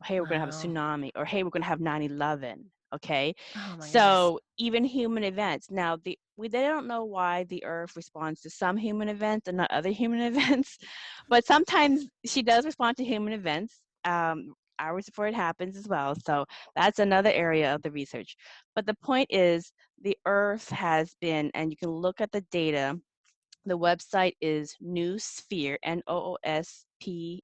hey, we're going to have a Wow. tsunami, or hey, we're going to have 9/11. Okay, Oh my goodness. so even human events, now they don't know why the earth responds to some human events and not other human events, but sometimes she does respond to human events, hours before it happens as well. So that's another area of the research. But the point is, the earth has been, and you can look at the data. The website is Noosphere, Noosphere,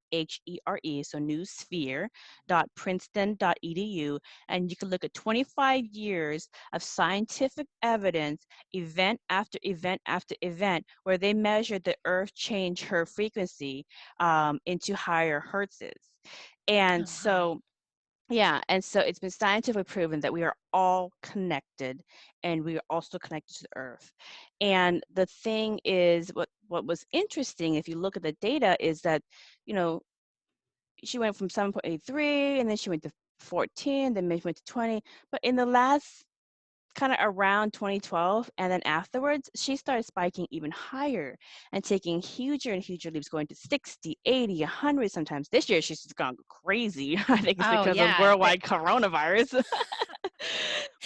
so noosphere.princeton.edu, and you can look at 25 years of scientific evidence, event after event after event, where they measured the Earth change her frequency into higher hertzes. And Oh wow. so yeah, and so it's been scientifically proven that we are all connected, and we are also connected to the earth. And the thing is, what was interesting, if you look at the data, is that, you know, she went from 7.83, and then she went to 14, then maybe went to 20. But in the last kind of around 2012, and then afterwards, she started spiking even higher and taking huger and huger leaps, going to 60, 80, 100 sometimes. This year, she's just gone crazy. I think it's Oh because of yeah. worldwide coronavirus.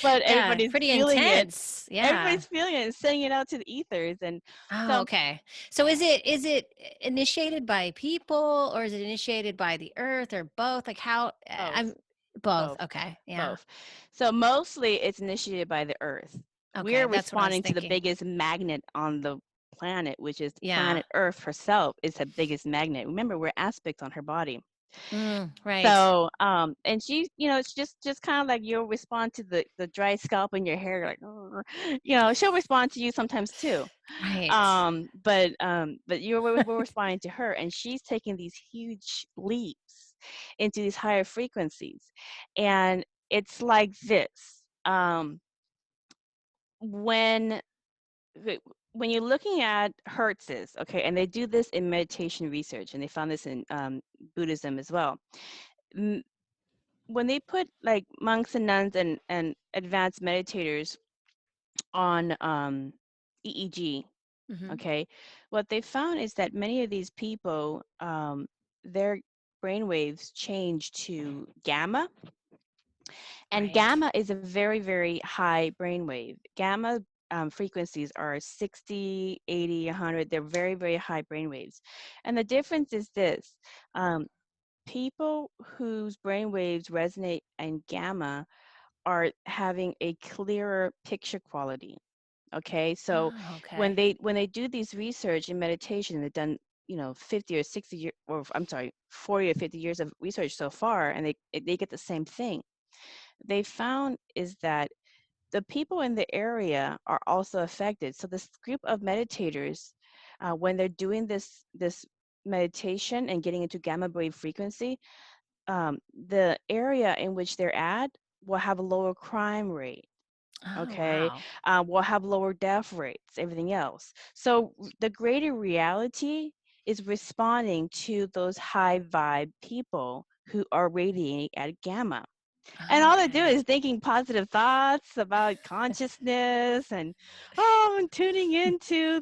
But Yeah. everybody's Pretty feeling it. intense. Yeah. Everybody's feeling it and sending it out to the ethers. And Oh, so okay. So is it initiated by people or is it initiated by the earth or both? Like how I'm both, both. both, Okay. Yeah. both. So mostly it's initiated by the earth. Okay. We're That's what I was responding to the thinking. biggest magnet on the planet, which is Yeah. planet Earth herself is the biggest magnet. Remember, we're aspects on her body. Right. So, and she, it's just kind of like you'll respond to the dry scalp in your hair, like, "Oh," she'll respond to you sometimes too. Right. But we're responding to her, and she's taking these huge leaps into these higher frequencies, and it's like this. When when you're looking at hertzes, okay, and they do this in meditation research, and they found this in Buddhism as well. When they put like monks and nuns and advanced meditators on EEG, Hmm. okay, what they found is that many of these people, their brain waves change to gamma, and Right. gamma is a very, very high brain wave. Gamma frequencies are 60, 80, 100. They're very, very high brain waves. And the difference is this. People whose brain waves resonate in gamma are having a clearer picture quality. Okay, so Oh, when okay. they do these research in meditation, they've done 50 or 60 years, or I'm sorry, 40 or 50 years of research so far, and they get the same thing. They found is that the people in the area are also affected. So this group of meditators, when they're doing this meditation and getting into gamma wave frequency, the area in which they're at will have a lower crime rate. Oh, Okay, wow. will have lower death rates, everything else. So the greater reality is responding to those high vibe people who are radiating at gamma. And all they do Okay. is thinking positive thoughts about consciousness and, oh, I'm tuning into,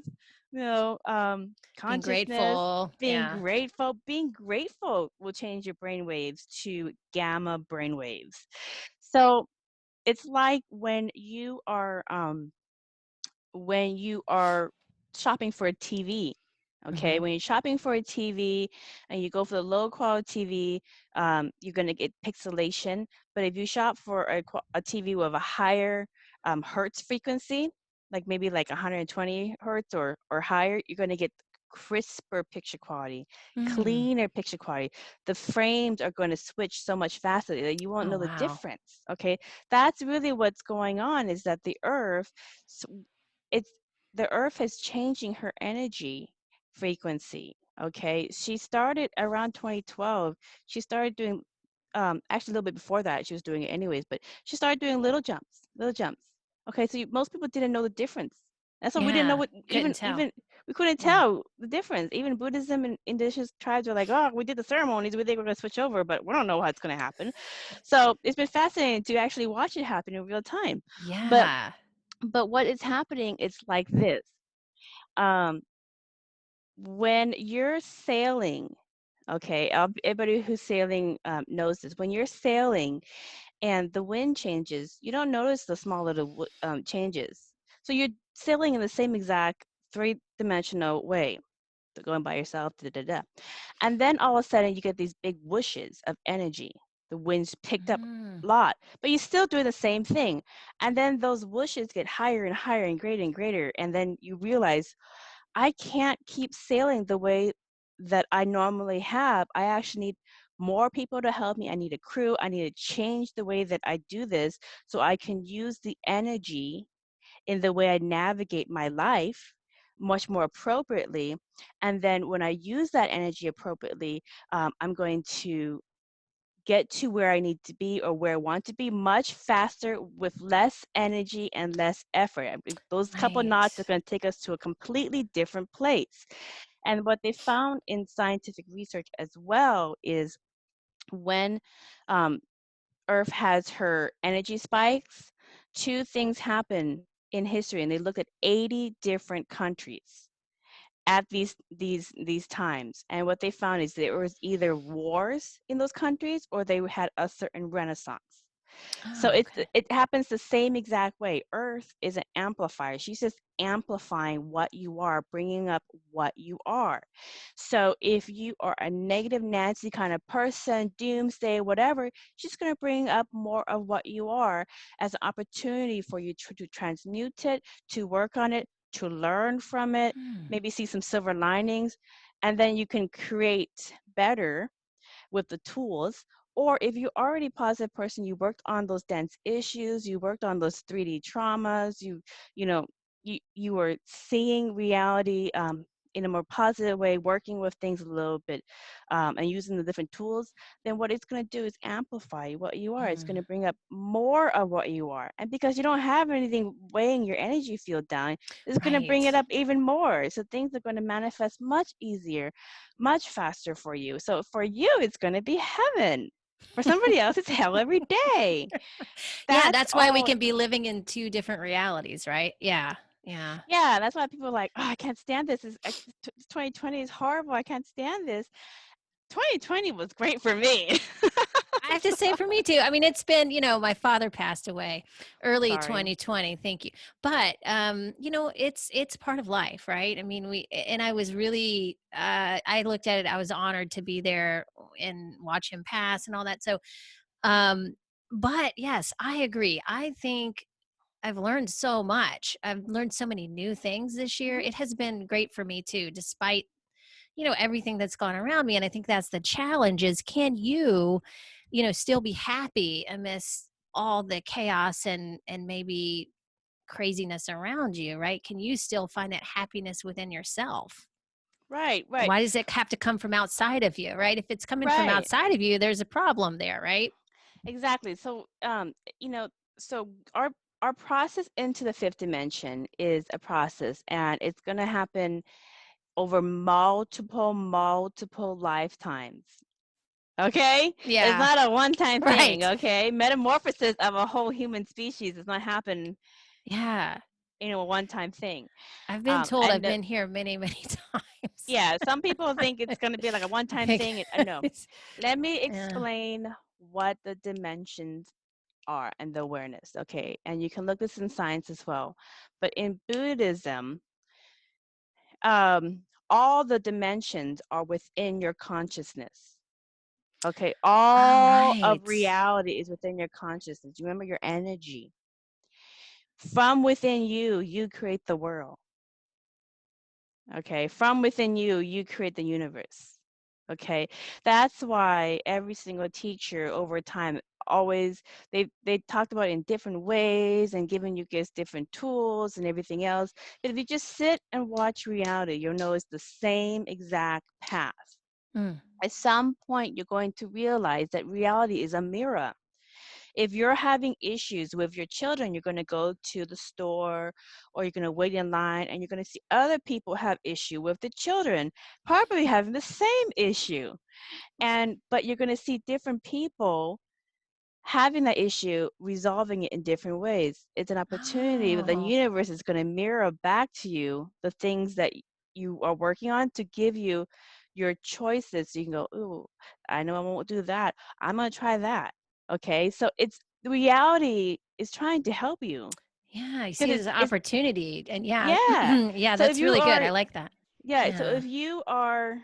Being consciousness, grateful. being Yeah. grateful. Being grateful will change your brain waves to gamma brain waves. So it's like when you are shopping for a TV. Okay, Hmm. when you're shopping for a TV and you go for the low quality TV, you're going to get pixelation. But if you shop for a TV with a higher hertz frequency, like maybe like 120 hertz or higher, you're going to get crisper picture quality, Mm. cleaner picture quality. The frames are going to switch so much faster that you won't Oh, know the wow. difference. Okay, that's really what's going on, is that the earth, it's the earth is changing her energy frequency. Okay, she started around 2012. She started doing, actually a little bit before that she was doing it anyways, but she started doing little jumps. Okay, so most people didn't know the difference. That's why we didn't know Yeah. what, Couldn't tell. even we couldn't Yeah. tell the difference. Even Buddhism and indigenous tribes are like, oh, we did the ceremonies, we think we're going to switch over, but we don't know how it's going to happen. So it's been fascinating to actually watch it happen in real time. but Yeah. but what is happening is like this. um when you're sailing, okay, everybody who's sailing knows this. When you're sailing and the wind changes, you don't notice the small little changes. So you're sailing in the same exact three-dimensional way, going by yourself, da, da, da. And then all of a sudden you get these big whooshes of energy. The wind's picked up Mm. a lot, but you're still doing the same thing. And then those whooshes get higher and higher and greater. And then you realize, I can't keep sailing the way that I normally have. I actually need more people to help me. I need a crew. I need to change the way that I do this so I can use the energy in the way I navigate my life much more appropriately. And then when I use that energy appropriately, I'm going to get to where I need to be or where I want to be much faster with less energy and less effort. Those couple knots are Right. going to take us to a completely different place. And what they found in scientific research as well is when um, Earth has her energy spikes, two things happen in history, and they looked at 80 different countries at these times. And what they found is there was either wars in those countries or they had a certain renaissance. So Oh, okay. it happens the same exact way. Earth is an amplifier. She's just amplifying what you are, bringing up what you are. So if you are a negative Nancy kind of person, doomsday, whatever, she's going to bring up more of what you are as an opportunity for you to transmute it, to work on it, to learn from it, Hmm. maybe see some silver linings, and then you can create better with the tools. Or if you're already a positive person, you worked on those dense issues, you worked on those 3D traumas, you know you were seeing reality in a more positive way, working with things a little bit and using the different tools, then what it's going to do is amplify what you are. It's going Mm. to bring up more of what you are. And because you don't have anything weighing your energy field down, it's going to bring it Right. up even more. So things are going to manifest much easier, much faster for you. So for you, it's going to be heaven. For somebody else, it's hell every day. Yeah, That's that's why we all. can be living in two different realities, right? Yeah. Yeah. Yeah, that's why people are like, oh, I can't stand this. 2020 is horrible. I can't stand this. 2020 was great for me. I have to say for me too. I mean, it's been, my father passed away early Sorry. 2020. Thank you. But it's part of life, right? I mean, and I was really I looked at it, I was honored to be there and watch him pass and all that. So um but yes, I agree. I think I've learned so much. I've learned so many new things this year. Mhm. It has been great for me too, despite everything that's gone around me. And I think that's the challenge is, can you still be happy amidst all the chaos and maybe craziness around you, right? Can you still find that happiness within yourself? Right, right, Why does it have to come from outside of you, right? If it's coming from right. outside of you, there's a problem there, right? Exactly. So, you know, so our process into the fifth dimension is a process, and it's going to happen over multiple lifetimes. Okay? It's Yeah. not a one-time thing, Right. okay? Metamorphosis of a whole human species does not happen Yeah. in a one-time thing. I've been told I've And been here many, many times. yeah, some people think it's going to be like a one-time thing. No. Because Let me yeah. explain what the dimensions are and the awareness, okay? And you can look this in science as well. But in Buddhism, all the dimensions are within your consciousness. Okay, All all of right. reality is within your consciousness. Remember your energy. From within you, you create the world. Okay, from within you, you create the universe. Okay, that's why every single teacher over time always they talked about it in different ways and giving you guys different tools and everything else. But if you just sit and watch reality, you'll know it's the same exact path. Mm. At some point, you're going to realize that reality is a mirror. If you're having issues with your children, you're going to go to the store or you're going to wait in line and you're going to see other people have issue with the children, probably having the same issue. But you're going to see different people having that issue, resolving it in different ways. It's an opportunity that the Oh. universe is going to mirror back to you the things that you are working on to give you your choices. So you can go, ooh, I know I won't do that. I'm going to try that. Okay. So it's the reality is trying to help you Yeah, I see because it as an it's, opportunity. And yeah, yeah. yeah, So if that's you really good. are I like that. yeah, so Yeah. if you are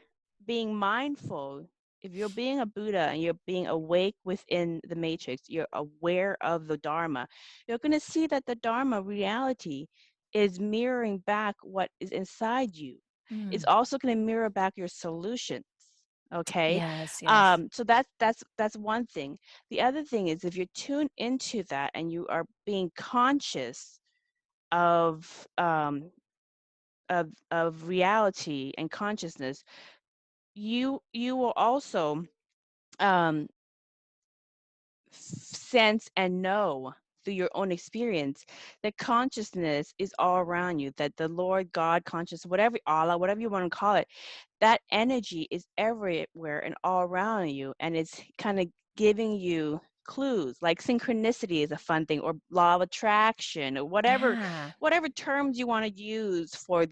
being mindful, if you're being a Buddha and you're being awake within the matrix, you're aware of the Dharma, you're going to see that the Dharma reality is mirroring back what is inside you. It's Mm. also going to mirror back your solutions. Okay, Yes, yes. so that's one thing. The other thing is if you're tuned into that and you are being conscious of of reality and consciousness, you will also um, sense and know through your own experience that consciousness is all around you, that the Lord, God, conscious, whatever, Allah, whatever you want to call it, that energy is everywhere and all around you, and it's kind of giving you clues. Like synchronicity is a fun thing, or law of attraction, or Yeah. whatever terms you want to use for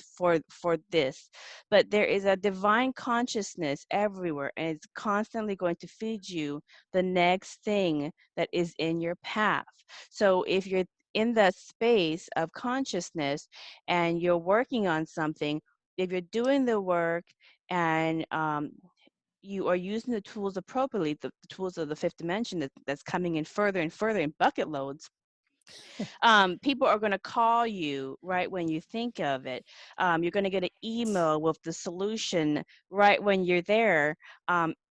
this. But there is a divine consciousness everywhere, and it's constantly going to feed you the next thing that is in your path. So if you're in that space of consciousness and you're working on something, if you're doing the work and you are using the tools appropriately, the tools of the fifth dimension that's coming in further and further in bucket loads, people are going to call you right when you think of it. You're going to get an email with the solution right when you're there.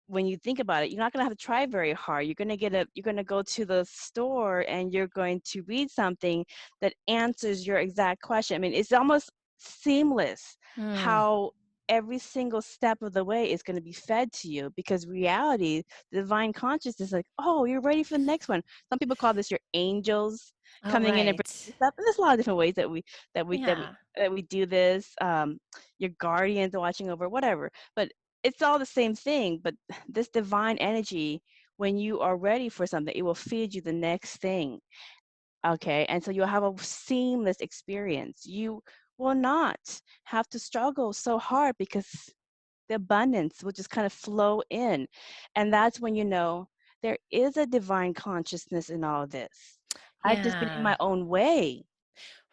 When you think about it, you're not going to have to try very hard. You're going to go to the store and you're going to read something that answers your exact question. I mean, it's almost seamless Mm. how every single step of the way is going to be fed to you, because reality, the divine consciousness is like, oh, you're ready for the next one. Some people call this your angels Oh, coming in and right. bringing stuff. And there's a lot of different ways that Yeah. we do this. Your guardians watching over, whatever. But it's all the same thing. But this divine energy, when you are ready for something, it will feed you the next thing. Okay, and so you'll have a seamless experience. You will not have to struggle so hard because the abundance will just kind of flow in. And that's when you know there is a divine consciousness in all of this. I've just been in Yeah. my own way.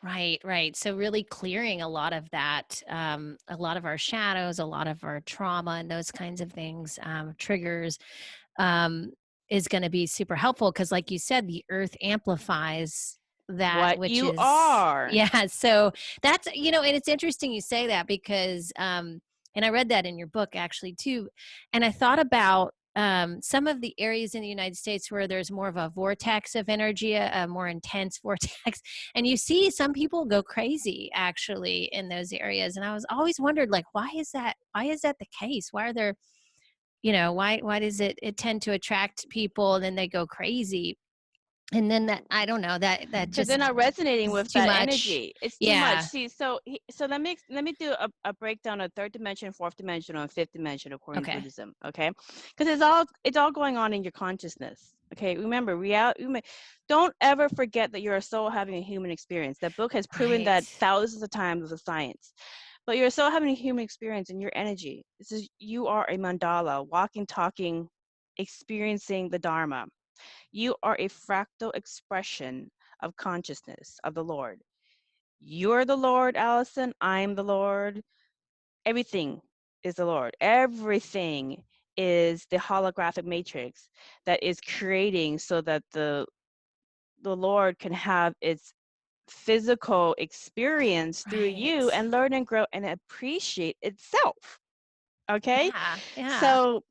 Right, right. So really clearing a lot of that, a lot of our shadows, a lot of our trauma and those kinds of things, triggers, um, is going to be super helpful because, like you said, the earth amplifies that, What which you is, are. yeah. So that's, and it's interesting you say that because, and I read that in your book actually too. And I thought about, some of the areas in the United States where there's more of a vortex of energy, a more intense vortex, and you see some people go crazy actually in those areas. And I was always wondered, like, why is that? Why is that the case? Why are there, why does it tend to attract people and then they go crazy? And then that, I don't know, that because they're just not resonating is with too that much. energy. It's too much. Yeah. See, so let me do a breakdown of third dimension, fourth dimension, and fifth dimension according to Okay. Buddhism. Okay, because it's all going on in your consciousness. Okay, remember, don't ever forget that you're a soul having a human experience. That book has proven that Right. thousands of times with science. But you're a soul having a human experience in your energy. This is, you are a mandala, walking, talking, experiencing the Dharma. You are a fractal expression of consciousness of the Lord. You're the Lord, Allison. I'm the Lord. Everything is the Lord. Everything is the holographic matrix that is creating so that the Lord can have its physical experience through you Right. and learn and grow and appreciate itself. Okay? Yeah. Yeah. So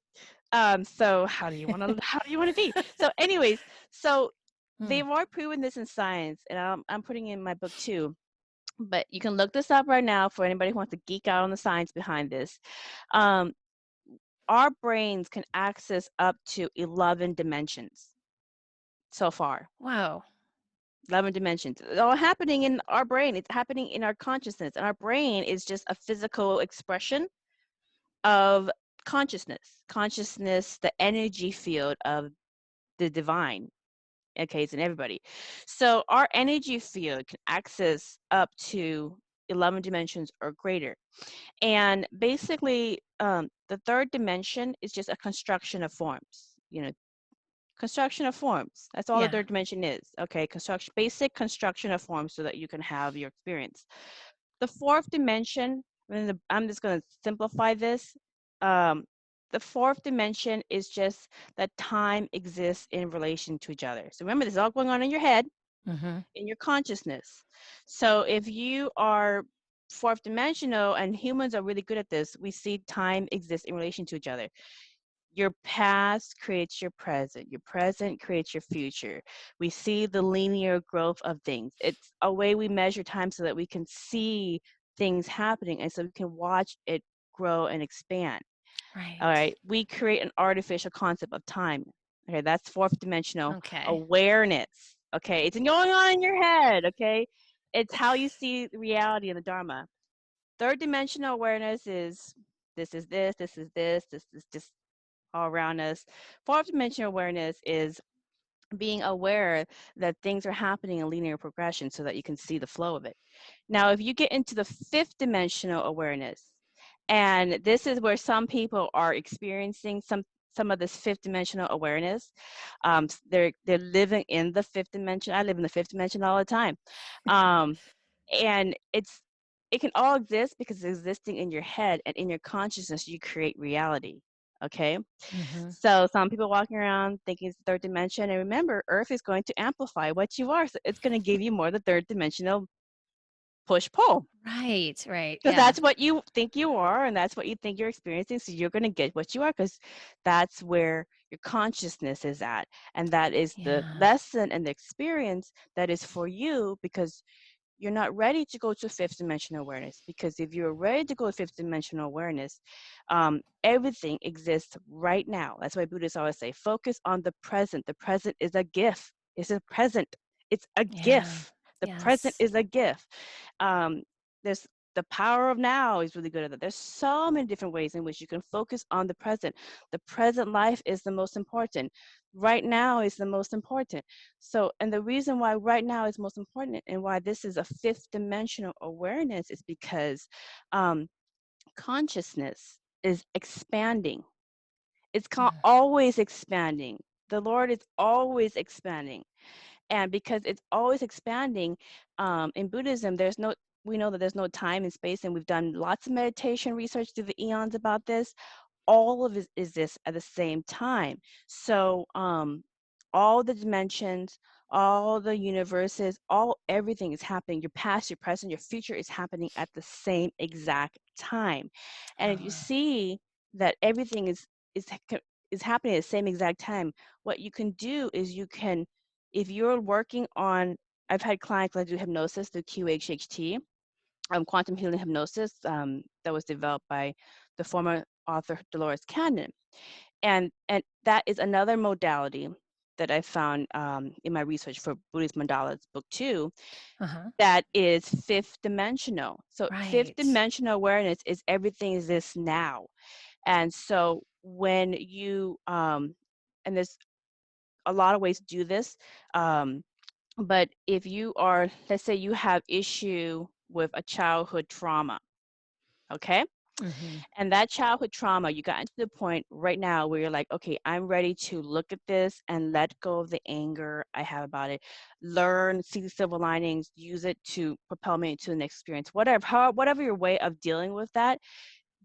so how do you want to be? So anyways, so Hmm. they've already proven this in science, and I'm putting in my book too. But you can look this up right now for anybody who wants to geek out on the science behind this. Um, our brains can access up to 11 dimensions so far. Whoa. 11 dimensions. It's all happening in our brain. It's happening in our consciousness. And our brain is just a physical expression of consciousness. Consciousness, the energy field of the divine. Okay, it's in everybody. So our energy field can access up to 11 dimensions or greater. And basically, the third dimension is just a construction of forms. You know, construction of forms. That's all the Yeah. third dimension is. Okay, construction, basic construction of forms, so that you can have your experience. The fourth dimension, I'm just going to simplify this. Um, the fourth dimension is just that time exists in relation to each other. So remember, this is all going on in your head, Mm-hmm. in your consciousness. So if you are fourth dimensional, and humans are really good at this, we see time exists in relation to each other. Your past creates your present creates your future. We see the linear growth of things. It's a way we measure time so that we can see things happening, and so we can watch it grow and expand. All Right. right, we create an artificial concept of time. Okay, that's fourth dimensional Okay. awareness. Okay, it's going on in your head. Okay, it's how you see the reality of the Dharma. Third dimensional awareness is this is this, this is this is just all around us. Fourth dimensional awareness is being aware that things are happening in linear progression so that you can see the flow of it. Now, if you get into the fifth dimensional awareness, and this is where some people are experiencing some of this fifth dimensional awareness. They're living in the fifth dimension. I live in the fifth dimension all the time, um, and it can all exist because it's existing in your head and in your consciousness. You create reality. Okay, Mm-hmm. so some people walking around thinking it's the third dimension, and remember, Earth is going to amplify what you are. So it's going to give you more the third dimensional push pull, Right. Right. because Yeah. that's what you think you are, and that's what you think you're experiencing. So you're going to get what you are, because that's where your consciousness is at, and that is the Yeah. lesson and the experience that is for you, because you're not ready to go to fifth dimensional awareness. Because if you're ready to go to fifth dimensional awareness, everything exists right now. That's why Buddhists always say, focus on the present. The present is a gift. It's a present. It's a Yeah. gift. The present Yes. is a gift. There's the power of now is really good at that. There's so many different ways in which you can focus on the present. The present life is the most important. Right now is the most important. So, and the reason why right now is most important and why this is a fifth dimensional awareness is because consciousness is expanding. It's Mm. always expanding. The Lord is always expanding. And because it's always expanding, in Buddhism, we know that there's no time and space, and we've done lots of meditation research through the eons about this. All of it is this at the same time. So all the dimensions, all the universes, everything is happening. Your past, your present, your future is happening at the same exact time. And if you Oh. see that everything is is happening at the same exact time, what you can do is if you're working on, I've had clients that do hypnosis through QHHT, quantum healing hypnosis, that was developed by the former author Dolores Cannon, and that is another modality that I found in my research for Buddhist Mandalas book 2 Uh-huh. that is fifth dimensional. So fifth Right. dimensional awareness is everything is this now. And so when you and there's a lot of ways to do this, but if you are, let's say you have issue with a childhood trauma, okay, Mhm. and that childhood trauma, you got to the point right now where you're like, okay, I'm ready to look at this and let go of the anger I have about it, learn, see the silver linings, use it to propel me to the next experience, whatever your way of dealing with that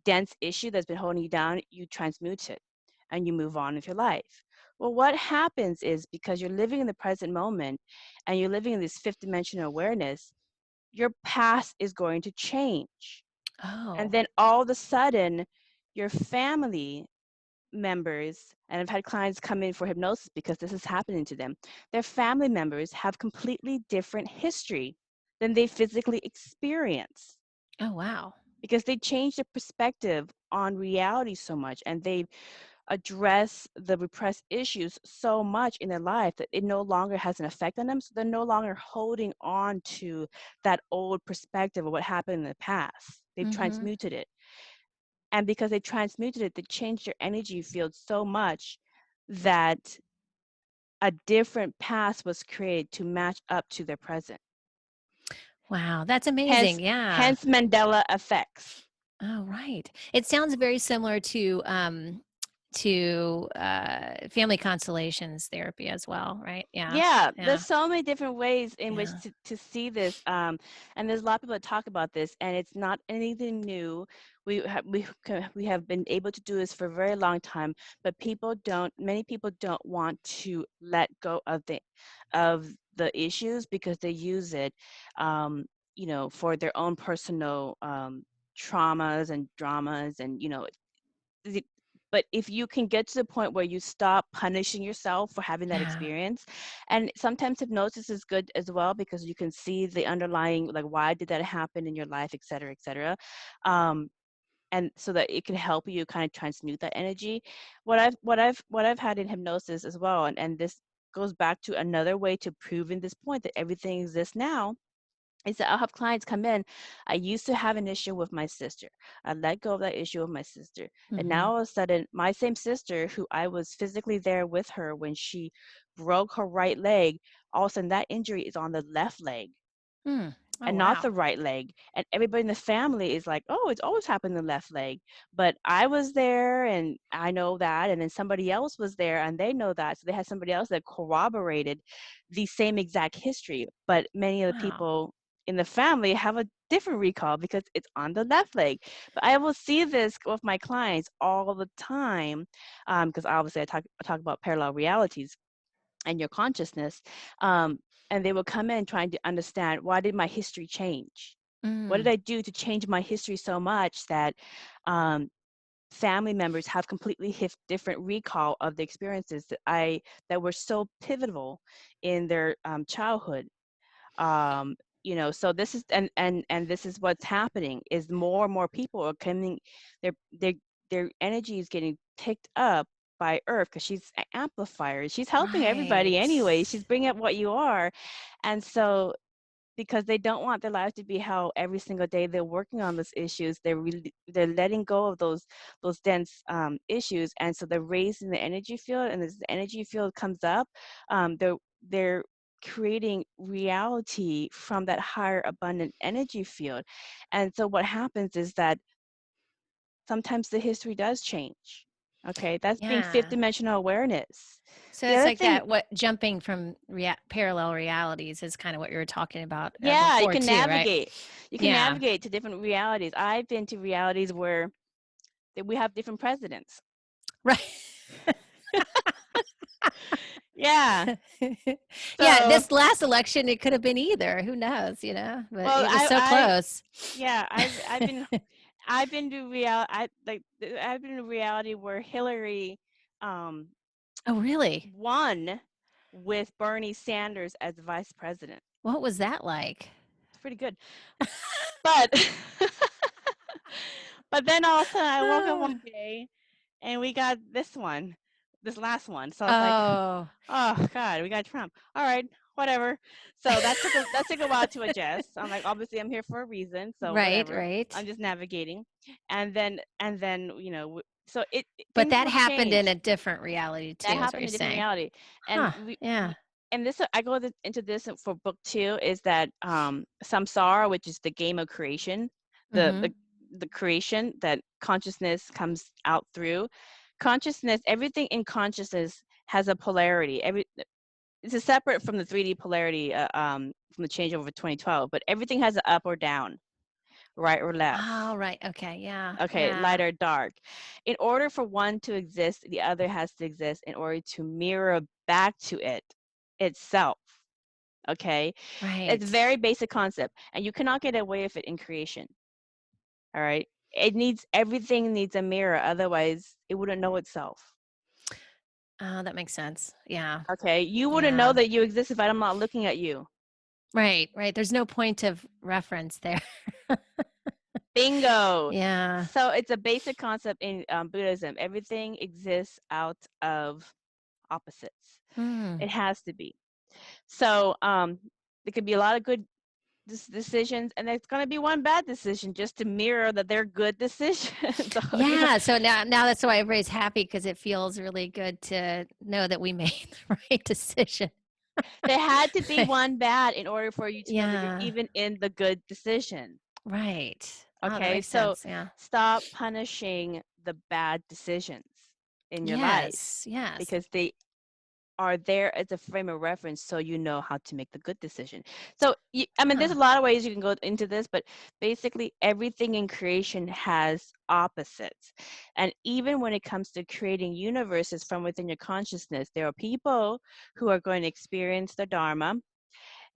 dense issue that's been holding you down, you transmute it and you move on with your life. Well, what happens is because you're living in the present moment and you're living in this fifth dimensional awareness, your past is going to change. And Oh. then all of a sudden, your family members, and I've had clients come in for hypnosis because this is happening to them, their family members have completely different history than they physically experience Oh, wow. because they change their perspective on reality so much and they address the repressed issues so much in their life that it no longer has an effect on them. So they're no longer holding on to that old perspective of what happened in the past. They've Mhm. transmuted it. And because they transmuted it, they changed their energy field so much that a different past was created to match up to their present. Wow, that's amazing. Hence, Yeah. hence Mandela effects. Oh, right. It sounds very similar to family constellations therapy as well, right? Yeah. Yeah, Yeah. there's so many different ways in which Yeah. to see this, and there's a lot of people that talk about this, and it's not anything new. We have been able to do this for a very long time, but many people don't want to let go of the issues because they use it, um, for their own personal traumas and dramas, and the- but if you can get to the point where you stop punishing yourself for having that Yeah. experience, and sometimes hypnosis is good as well because you can see the underlying, like, why did that happen in your life, et cetera, et cetera. um, and so that it can help you kind of transmute that energy. What I've had in hypnosis as well, and this goes back to another way to proving this point that everything exists now, is that I'll have clients come in. I used to have an issue with my sister. I let go of that issue with my sister. And now Mhm. all of a sudden, my same sister, who I was physically there with her when she broke her right leg, all of a sudden that injury is on the left leg Hmm. Oh, and not the wow. right leg. And everybody in the family is like, oh, it's always happened in the left leg. But I was there and I know that. And then somebody else was there and they know that. So they had somebody else that corroborated the same exact history. But many of the Wow. people in the family have a different recall because it's on the left leg. But I will see this with my clients all the time because obviously I talk about parallel realities and your consciousness. Um, and they will come in trying to understand, why did my history change? What did Mm. I do to change my history so much that um, family members have completely different recall of the experiences that were so pivotal in their childhood? um so this is and this is what's happening, is more and more people are coming, their their their energy is getting picked up by earth because she's an amplifier, she's helping everybody Right. anyway, she's bringing up what you are. And so because they don't want their lives to be how every single day they're working on those issues, they're letting go of those dense issues, and so they're raising the energy field, and as the energy field comes up, they're creating reality from that higher abundant energy field. And so what happens is that sometimes the history does change. Okay, that's being fifth Yeah. dimensional awareness. So The it's other like thing, that. What jumping from parallel realities is kind of what you were talking about yeah, before too, right? you can Yeah. navigate to different realities. I've been to realities where that we have different presidents. Right. Yeah. Yeah. So, This last election, it could have been either. Who knows? You know, but well, it was so close. yeah, I've been to I've been to reality where Hillary, um, Oh, really? won with Bernie Sanders as vice president. What was that like? It's pretty good, but but then all of a sudden I woke up one day and we got this one. this last one. So I was like, Oh, oh God, we got Trump. All right, whatever. So that took a while to adjust. I'm like, obviously I'm here for a reason, so right, whatever. right. I'm just navigating, and then so But things that will happened in change. a different reality That too, is what happened you're in a different saying. reality, and Huh. Yeah. and this I go into this for book 2 is that samsara, which is the game of creation, the Mm-hmm. the the creation that consciousness comes out through. Consciousness, everything in consciousness has a polarity. This is separate from the 3D polarity from the changeover of 2012, but everything has an up or down, right or left. Oh, right. Okay. Yeah. Okay, Yeah. light or dark. In order for one to exist, the other has to exist in order to mirror back to it itself. Okay, it's a Right. very basic concept, and you cannot get away with it in creation. All right, everything needs a mirror, otherwise it wouldn't know itself. Oh, that makes sense. Yeah. Okay, you wouldn't know Yeah. that you exist if I'm not looking at you. Right. Right. There's no point of reference there. Bingo. Yeah. So it's a basic concept in Buddhism. Everything exists out of opposites. Hmm. It has to be. So there could be a lot of good decisions, and there's going to be one bad decision just to mirror that they're good decisions. So, Yeah. So now that's why everybody's happy because it feels really good to know that we made the right decision. there had to be one bad in order for you to know that you're Yeah. even in the good decision. Right. Oh, that Okay, makes so sense. Yeah. stop punishing the bad decisions in your life Yes. Yes. because they are there as a frame of reference so you know how to make the good decision. So, I mean, there's a Huh. lot of ways you can go into this, but basically everything in creation has opposites. And even when it comes to creating universes from within your consciousness, there are people who are going to experience the Dharma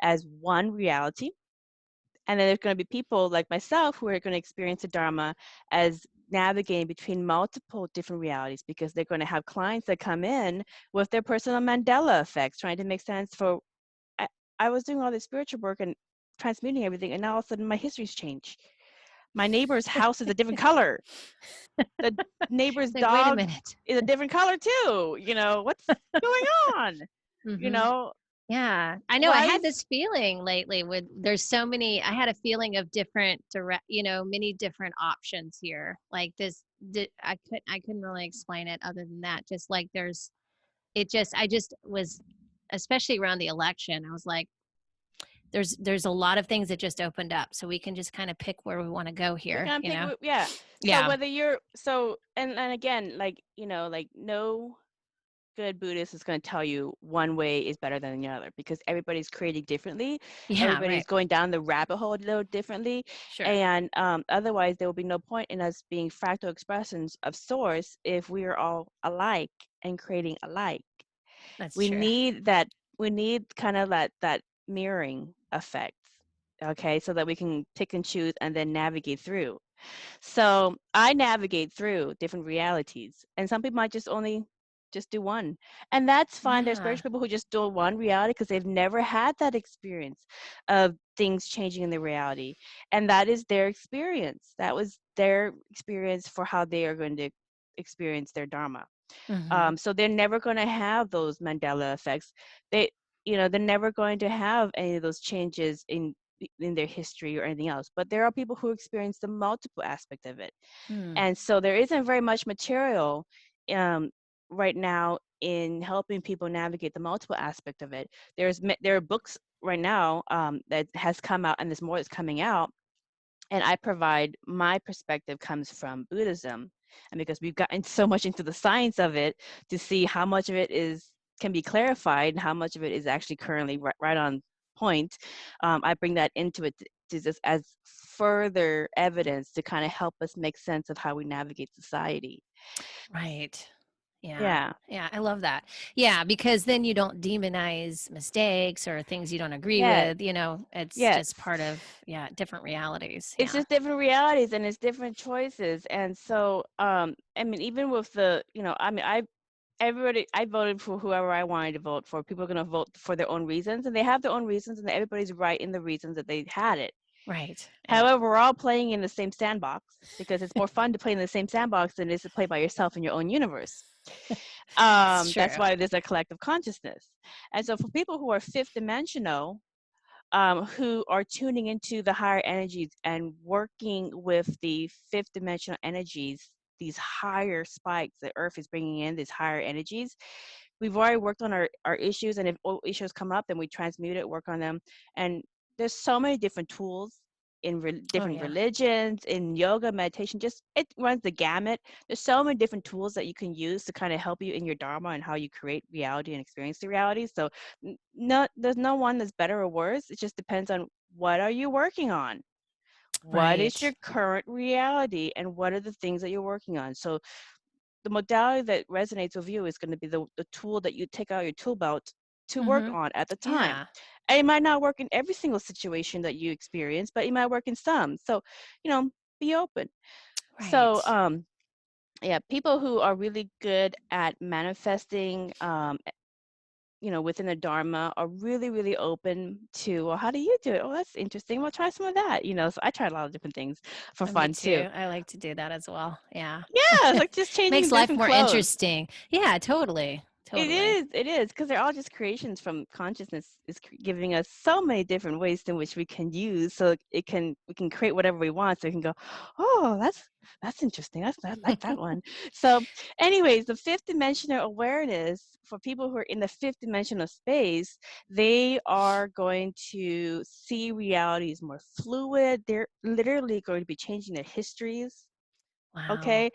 as one reality. And then there's going to be people like myself who are going to experience the Dharma as navigating between multiple different realities because they're going to have clients that come in with their personal Mandela effects, trying to make sense for. I, I was doing all this spiritual work and transmuting everything, and now all of a sudden my history's changed. My neighbor's house is a different color. The neighbor's Like, wait a dog minute. is a different color too. What's going on? You Mm-hmm. know, Yeah, I know. I why had is this feeling lately with there's so many. I had a feeling of different many different options here. Like this, I couldn't really explain it other than that. Just like I just was, especially around the election. I was like, there's a lot of things that just opened up, so we can just kind of pick where we want to go we here. can pick? Yeah. So Yeah, whether you're so and again, like like no good Buddhist is going to tell you one way is better than the other because everybody's creating differently. yeah, Everybody's right, going down the rabbit hole a little differently. sure, And otherwise, there will be no point in us being fractal expressions of source if we are all alike and creating alike. that's We true. need that, we need kind of that mirroring effect. Okay, so that we can pick and choose and then navigate through. So I navigate through different realities, and some people might just do one, and that's fine. There's Yeah, spiritual people who just do one reality because they've never had that experience of things changing in their reality, and that is their experience. That was their experience for how they are going to experience their dharma. mm-hmm. So they're never going to have those Mandela effects. They, they're never going to have any of those changes in their history or anything else. But there are people who experience the multiple aspect of it, Mm. and so there isn't very much material um, right now in helping people navigate the multiple aspect of it. There are books right now that has come out, and there's more that's coming out, and I provide my perspective comes from Buddhism, and because we've gotten so much into the science of it to see how much of it can be clarified and how much of it is actually currently right on point, I bring that into it to just as further evidence to kind of help us make sense of how we navigate society. Right. Yeah. Yeah. Yeah, I love that. Yeah, because then you don't demonize mistakes or things you don't agree Yes. with, it's Yes. just part of, yeah, different realities. It's Yeah. just different realities and it's different choices. And so, I mean, even with I mean, I voted for whoever I wanted to vote for. People are going to vote for their own reasons, and they have their own reasons, and everybody's right in the reasons that they had it. Right. Yeah. However, we're all playing in the same sandbox because it's more fun to play in the same sandbox than it is to play by yourself in your own universe. It's That's true. why there's a collective consciousness. And so for people who are fifth dimensional, who are tuning into the higher energies and working with the fifth dimensional energies, these higher spikes that Earth is bringing in, these higher energies. We've already worked on our issues, and if issues come up, then we transmute it, work on them. And there's so many different tools in Oh, different yeah. religions, in yoga, meditation, just it runs the gamut. There's so many different tools that you can use to kind of help you in your dharma and how you create reality and experience the reality. So no, there's no one that's better or worse. It just depends on what are you working on. What is your Right. current reality, and what are the things that you're working on? So the modality that resonates with you is going to be the tool that you take out your tool belt to work Mm-hmm. on at the time. Yeah. And it might not work in every single situation that you experience, but it might work in some. So, be open. So, Right. yeah, people who are really good at manifesting, within the Dharma are really, really open to, well, how do you do it? Oh, that's interesting. Well, try some of that. So I try a lot of different things for Me fun too. too. I like to do that as well. Yeah. Yeah, it's like just changing Makes life different more clothes. interesting. Yeah, totally. Totally. It is, because they're all just creations from consciousness is giving us so many different ways in which we can use, so we can create whatever we want. So we can go, oh, that's interesting. I like that one. So, anyways, the fifth dimensional awareness for people who are in the fifth dimensional space, they are going to see reality is more fluid. They're literally going to be changing their histories. Wow. Okay.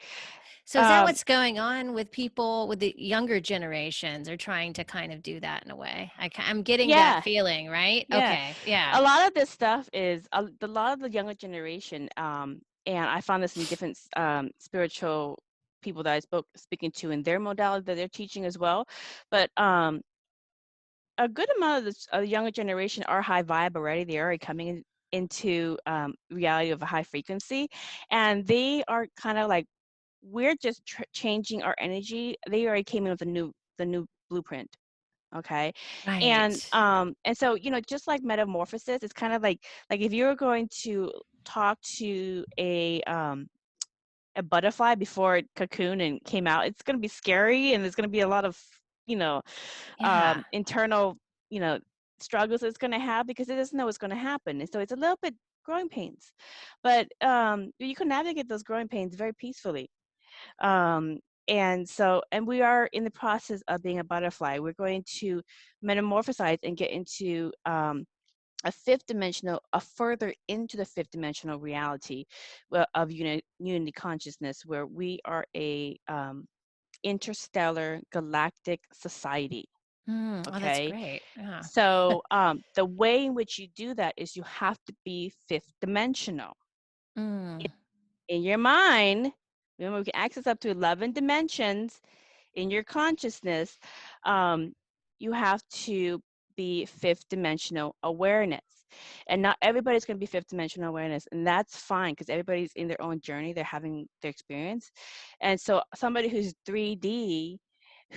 So is that Um, what's going on with people with the younger generations are trying to kind of do that in a way? I'm getting that yeah. feeling, right? Yeah, Okay. Yeah. a lot of this stuff is a lot of the younger generation, and I found this in different spiritual people that I speaking to in their modality that they're teaching as well. But a good amount of the younger generation are high vibe already. They're already coming into reality of a high frequency, and they are kind of like, we're just changing our energy. They already came in with the new blueprint. Okay. Right. And so, just like metamorphosis, it's kind of like if you're going to talk to a butterfly before it cocooned and came out, it's going to be scary, and there's going to be a lot of, you know, Yeah. internal, you know, struggles it's going to have, because it doesn't know what's going to happen. And so it's a little bit growing pains, but you can navigate those growing pains very peacefully. um, and we are in the process of being a butterfly. We're going to metamorphosize and get into a further into the fifth dimensional reality of unity consciousness, where we are a interstellar galactic society. Oh, that's Okay. great. Yeah. So the way in which you do that is you have to be fifth dimensional Mm. in your mind. Remember, we can access up to 11 dimensions in your consciousness. um, you have to be fifth dimensional awareness. And not everybody's going to be fifth dimensional awareness, and that's fine, because everybody's in their own journey. They're having their experience. And so somebody who's 3D,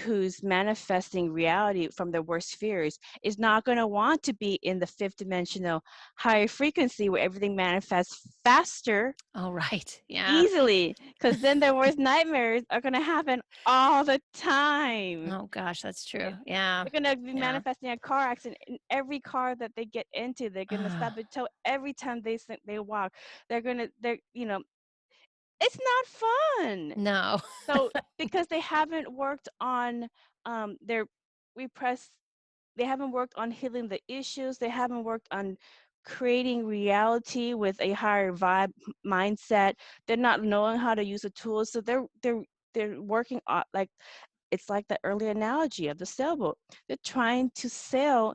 who's manifesting reality from their worst fears, is not going to want to be in the fifth dimensional higher frequency where everything manifests faster, Oh, right. Yeah. easily, because then their worst nightmares are going to happen all the time. Oh gosh, that's true. Right? Yeah. They're going to be Yeah. manifesting a car accident in every car that they get into. They're going to stub a toe every time they walk. It's not fun. No. So because they haven't worked on their repressed, they haven't worked on healing the issues, they haven't worked on creating reality with a higher vibe mindset. They're not knowing how to use the tools, so they're working on, like, it's like the early analogy of the sailboat. They're trying to sail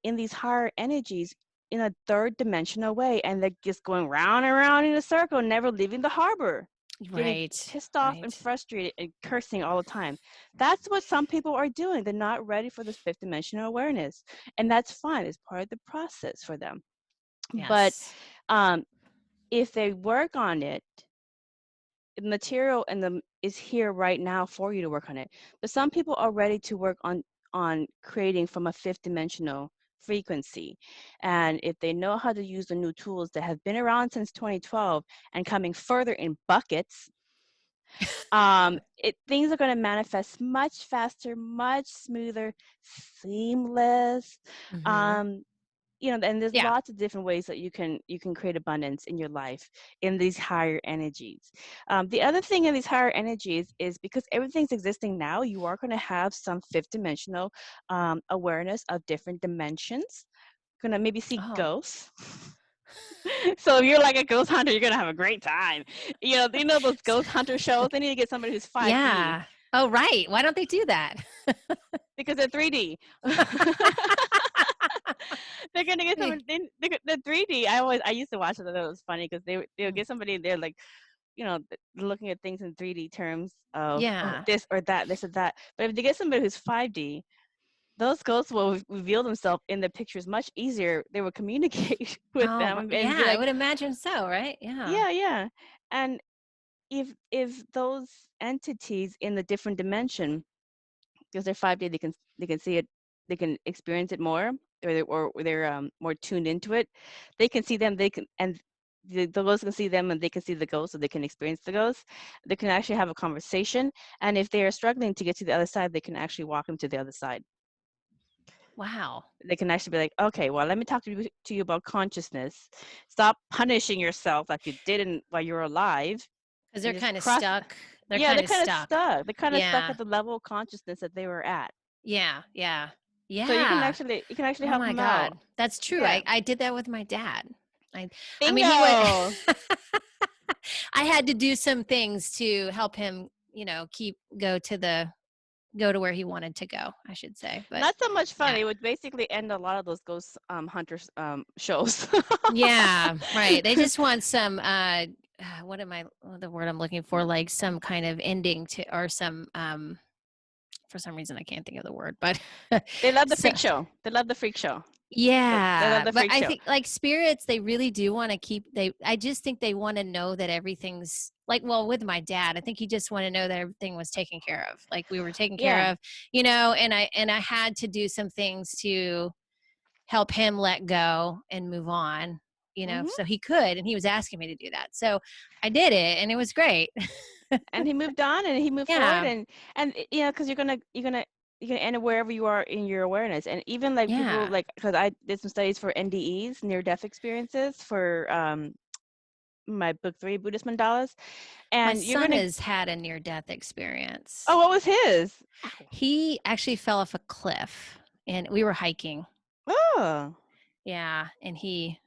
in these higher energies in a third dimensional way, and they're just going round and round in a circle, never leaving the harbor, getting Right. pissed off and Right. frustrated and cursing all the time. That's what some people are doing. They're not ready for this fifth dimensional awareness, and that's fine. It's part of the process for them. But Yes. um, if they work on it, the material and the is here right now for you to work on it. But some people are ready to work on creating from a fifth dimensional frequency. And if they know how to use the new tools that have been around since 2012 and coming further in buckets, Things are going to manifest much faster, much smoother, seamless. Mm-hmm. Um, and there's Yeah. lots of different ways that you can create abundance in your life in these higher energies. The other thing in these higher energies is because everything's existing now, you are going to have some fifth dimensional awareness of different dimensions. Gonna maybe see Oh. ghosts. So if you're like a ghost hunter, you're gonna have a great time. Those ghost hunter shows. They need to get somebody who's 5D Yeah. Oh, right. Why don't they do that? because they're 3D. They're gonna get someone. The 3D. I used to watch it. That was funny because they'll get somebody. They're like, looking at things in 3D terms of Yeah. this or that, this or that. But if they get somebody who's 5D, those ghosts will reveal themselves in the pictures much easier. They will communicate with Oh, them and yeah, be I like, would imagine so, right? Yeah. yeah, yeah. And if those entities in the different dimension, because they're 5D, they can see it, they can experience it more, or they're more tuned into it. They can see them. They can and the ghosts can see them, and they can see the ghost, so they can experience the ghost. They can actually have a conversation, and if they are struggling to get to the other side, they can actually walk them to the other side. Wow. They can actually be like, okay, well, let me talk to you about consciousness. Stop punishing yourself like you didn't while you were alive, Because and they're just kind of cross. stuck. They're Yeah, kind they're of kind of stuck. stuck. They're kind of stuck Yeah. at the level of consciousness that they were at. Yeah. Yeah. So you can Yeah. actually Oh help my them out. God. That's true. Yeah. I did that with my dad. I mean, he would, Bingo. I had to do some things to help him, go to where he wanted to go, I should say. But Not so much fun. yeah. It would basically end a lot of those ghost hunters shows. Yeah, right. They just want some what am I the word I'm looking for, like some kind of ending to, or some for some reason I can't think of the word, but They love the so freak show. They love the freak show. They love yeah, the but freak I show. think like spirits, they really do want to I just think they want to know that everything's like, well, with my dad, I think he just want to know that everything was taken care of. Like we were taken care Yeah. of, and I had to do some things to help him let go and move on, Hmm. so he could. And he was asking me to do that. So I did it and it was great. And he moved on and he moved forward, Yeah. and because you're gonna end up wherever you are in your awareness. And even like people, Yeah. like, because I did some studies for NDEs, near death experiences, for my book 3, Buddhist Mandalas, My and you're son gonna. has had a near death experience. Oh, what was his? Ow. He actually fell off a cliff and we were hiking. Oh. Yeah. And he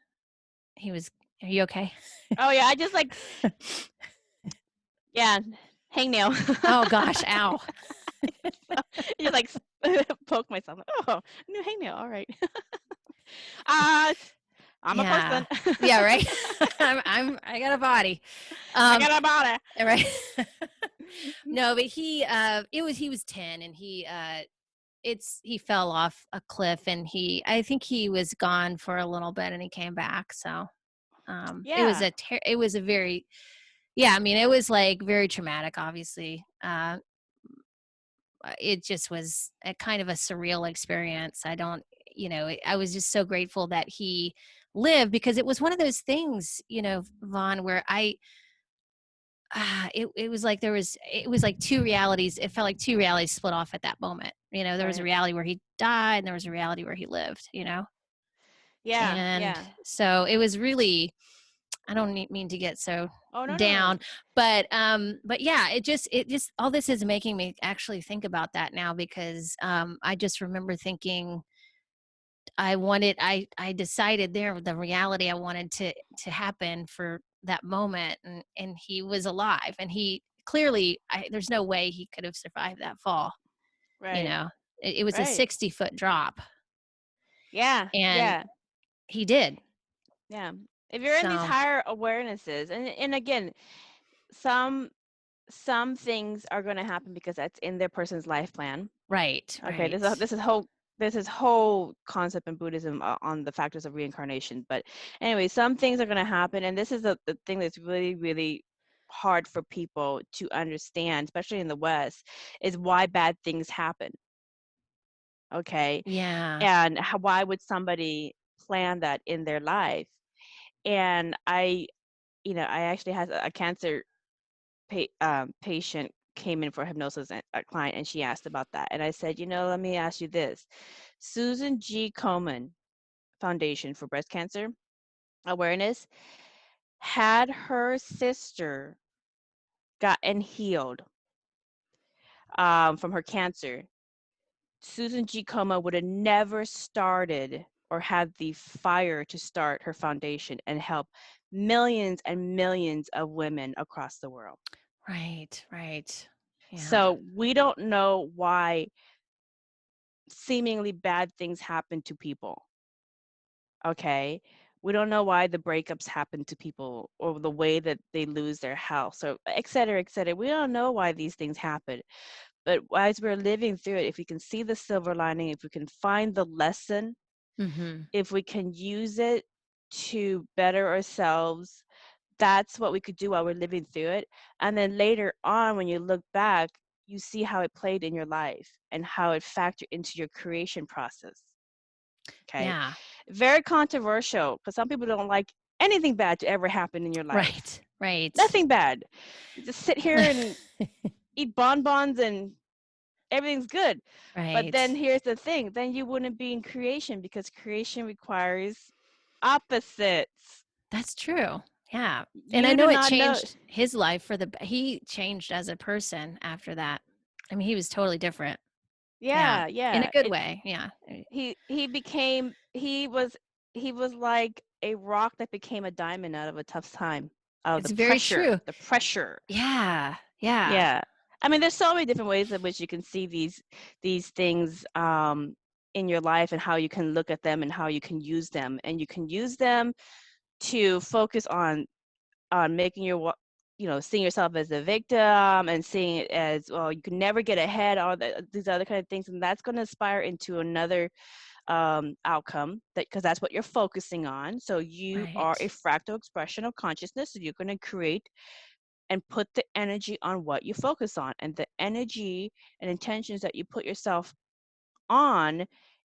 was, are you okay? Oh yeah, I just like, yeah, hangnail. Oh gosh. Ow. Just like poke myself. Oh, new hangnail. All right. uh, I'm a Yeah. person. Yeah. Right. I got a body. I Um, got a body. right. No, but he was 10 and he fell off a cliff and I think he was gone for a little bit and he came back. So, Yeah. it was a very, yeah, I mean, it was like very traumatic, obviously. It just was a kind of a surreal experience. I was just so grateful that he lived because it was one of those things, Vaughn, where it was like it was like two realities. It felt like two realities split off at that moment. There was a Right. reality where he died and there was a reality where he lived. Yeah. And Yeah. so it was really, I don't mean to get so Oh, no, no, no. down, but yeah, it just all this is making me actually think about that now because I just remember thinking I decided there the reality I wanted to happen for that moment, and he was alive and he clearly there's no way he could have survived that fall. you Right. know it was a Right. 60-foot drop Yeah. and Yeah. he did. Yeah. If you're in these So higher awarenesses, and again, some some things are going to happen because that's in their person's life plan. right, Okay, right. this is whole concept in Buddhism on the factors of reincarnation. But anyway, some things are going to happen, and this is the thing that's really, really hard for people to understand, especially in the West, is why bad things happen. Okay, Yeah. and why would somebody plan that in their life? And I actually had a cancer patient came in for hypnosis, a client, and she asked about that. And I said, let me ask you this. Susan G. Komen Foundation for Breast Cancer Awareness had her sister gotten healed from her cancer, Susan G. Komen would have never started or had the fire to start her foundation and help millions and millions of women across the world. Right, right. Yeah. So we don't know why seemingly bad things happen to people. Okay. We don't know why the breakups happen to people or the way that they lose their house or et cetera, et cetera. We don't know why these things happen. But as we're living through it, if we can see the silver lining, if we can find the lesson, if we can use it to better ourselves, that's what we could do while we're living through it. And then later on, when you look back, you see how it played in your life and how it factored into your creation process. Okay. Yeah. Very controversial because some people don't like anything bad to ever happen in your life. Right, right. Nothing bad. You just sit here and eat bonbons and everything's good. But then Right. here's the thing, then you wouldn't be in creation because creation requires opposites. That's true. Yeah. And I You do know it not know. changed his life for he changed as a person after that. I mean, he was totally different. Yeah. Yeah, In a yeah. good way. Yeah. He was like a rock that became a diamond out of a tough time. Out of It's the very pressure. true. The pressure. Yeah. Yeah. Yeah. I mean, there's so many different ways in which you can see these things in your life and how you can look at them and how you can use them. And you can use them to focus on making seeing yourself as a victim and seeing it as, well, you can never get ahead, all these other kind of things, and that's going to aspire into another outcome, because that's what you're focusing on. So you are a Right. fractal expression of consciousness, so you're going to create and put the energy on what you focus on, and the energy and intentions that you put yourself on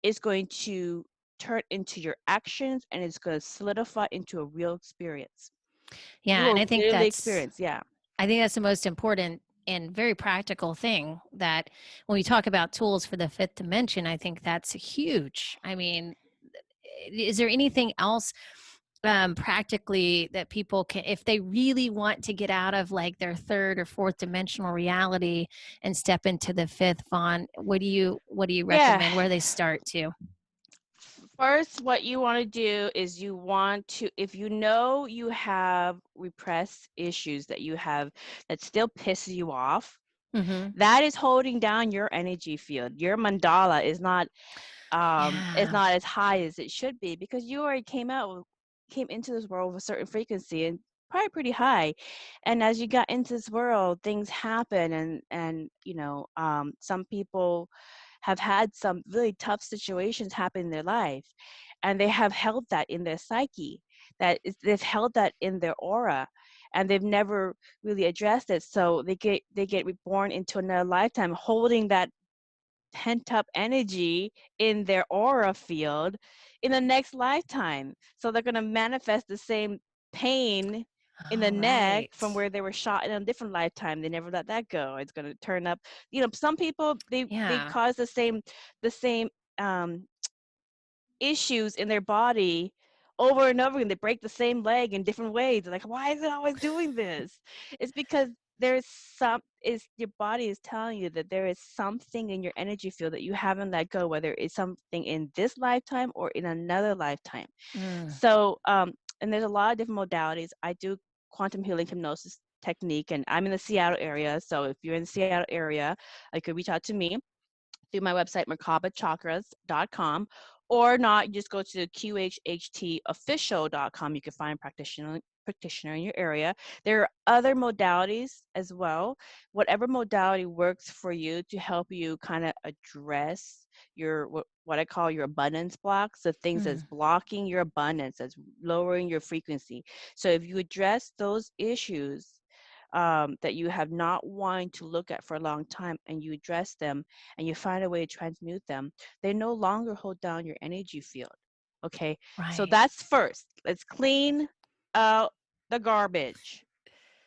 is going to turn into your actions, and it's going to solidify into a real experience. You Yeah. And will literally experience, yeah. I think that's the most important and very practical thing, that when we talk about tools for the fifth dimension, I think that's huge. I mean, is there anything else practically that people can, if they really want to get out of like their third or fourth dimensional reality and step into the fifth? Vaughn, what do you Yeah. recommend, where they start to? First, what you want to do is you want to, if you know you have repressed issues that you have that still pisses you off, that is holding down your energy field. Your mandala is not Yeah. as high as it should be, because you already came into this world with a certain frequency and probably pretty high. And as you got into this world, things happen, and some people have had some really tough situations happen in their life, and they have held that in their psyche, they've held that in their aura, and they've never really addressed it. So they get reborn into another lifetime holding that pent up energy in their aura field in the next lifetime. So they're going to manifest the same pain in the All neck right. from where they were shot in a different lifetime. They never let that go. It's going to turn up. Some people, they Yeah. cause the same um, issues in their body over and over again. They break the same leg in different ways. They're like, why is it always doing this? It's because your body is telling you that there is something in your energy field that you haven't let go, whether it's something in this lifetime or in another lifetime. So and there's a lot of different modalities. I do quantum healing hypnosis technique, and I'm in the Seattle area. So if you're in the Seattle area, you could reach out to me through my website, merkabachakras.com, or not, you just go to qhhtofficial.com. You can find practitioner in your area. There are other modalities as well. Whatever modality works for you to help you kind of address your what I call your abundance blocks, the things that's blocking your abundance, that's lowering your frequency. So if you address those issues that you have not wanted to look at for a long time, and you address them and you find a way to transmute them, they no longer hold down your energy field. Okay, so Right. that's first. Let's clean out the garbage.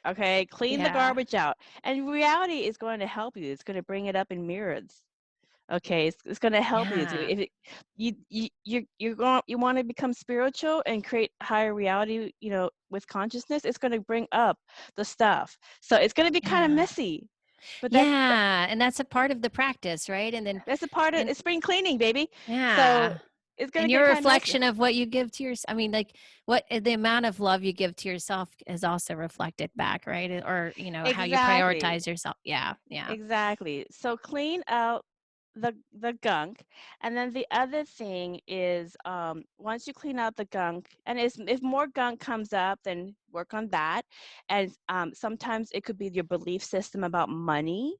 Okay, clean the Yeah. garbage out. And reality is going to help you. It's going to bring it up in mirrors. Okay, it's going to help you to Yeah. if it, you're going you want to become spiritual and create higher reality, with consciousness, it's going to bring up the stuff. So it's going to be kind of Yeah. messy, but Yeah, and that's a part of the practice, right? And then that's a part of and it's spring cleaning, baby. So yeah. it's going And to your get kind of messy. reflection of what you give to yourself, I mean, like, what the amount of love you give to yourself is also reflected back, right? Or, how you Exactly. prioritize yourself. Yeah, yeah. Exactly. So clean out the gunk, and then the other thing is, once you clean out the gunk, and if more gunk comes up, then work on that. And sometimes it could be your belief system about money,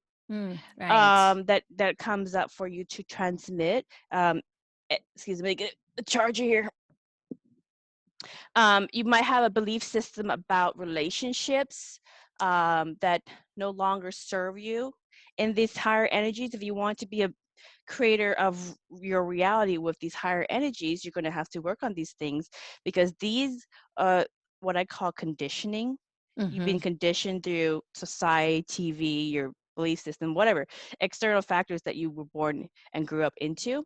Right. that comes up for you to transmit. Excuse me, get the charger here. You might have a belief system about relationships that no longer serve you in these higher energies. If you want to be a creator of your reality with these higher energies, you're going to have to work on these things, because these what I call conditioning. You've been Mhm. conditioned through society, TV, your belief system, whatever external factors that you were born and grew up into.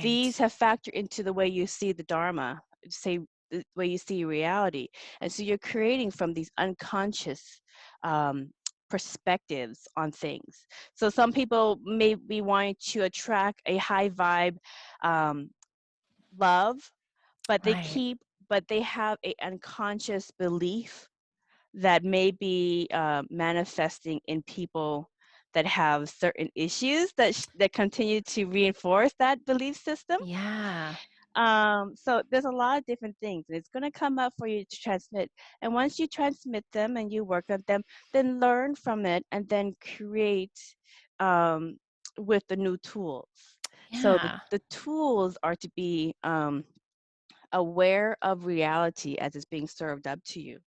These Right. have factored into the way you see the Dharma, say the way you see reality. And so you're creating from these unconscious um, perspectives on things. So some people may be wanting to attract a high vibe um, love, but Right. they have a unconscious belief that may be manifesting in people that have certain issues that continue to reinforce that belief system. Yeah. So there's a lot of different things, and it's going to come up for you to transmit. And once you transmit them and you work on them, then learn from it and then create um, with the new tools. So Yeah. the tools are to be aware of reality as it's being served up to you.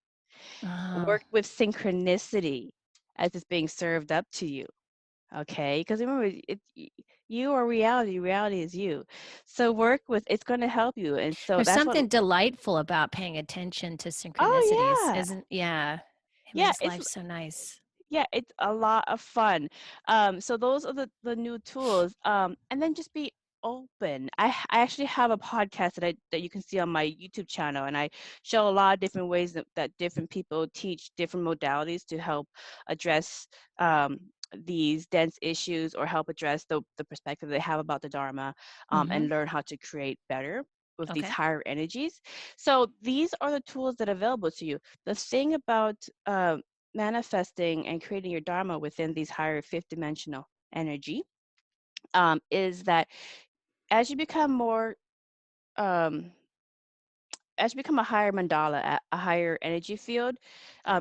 Oh. Work with synchronicity as it's being served up to you. Okay, because remember, you are reality. Reality is you. So work with it's going to help you, and so There's that's what. something delightful about paying attention to synchronicities, Oh yeah, isn't yeah. It yeah. makes life so nice. Yeah, it's a lot of fun. So those are the new tools. And then just be open. I actually have a podcast that you can see on my YouTube channel, and I show a lot of different ways that different people teach different modalities to help address these dense issues, or help address the perspective they have about the Dharma, and Mhm. learn how to create better with these Okay. higher energies. So these are the tools that are available to you. The thing about manifesting and creating your dharma within these higher fifth dimensional energy is that as you become more um, as you become a higher mandala, a higher energy field,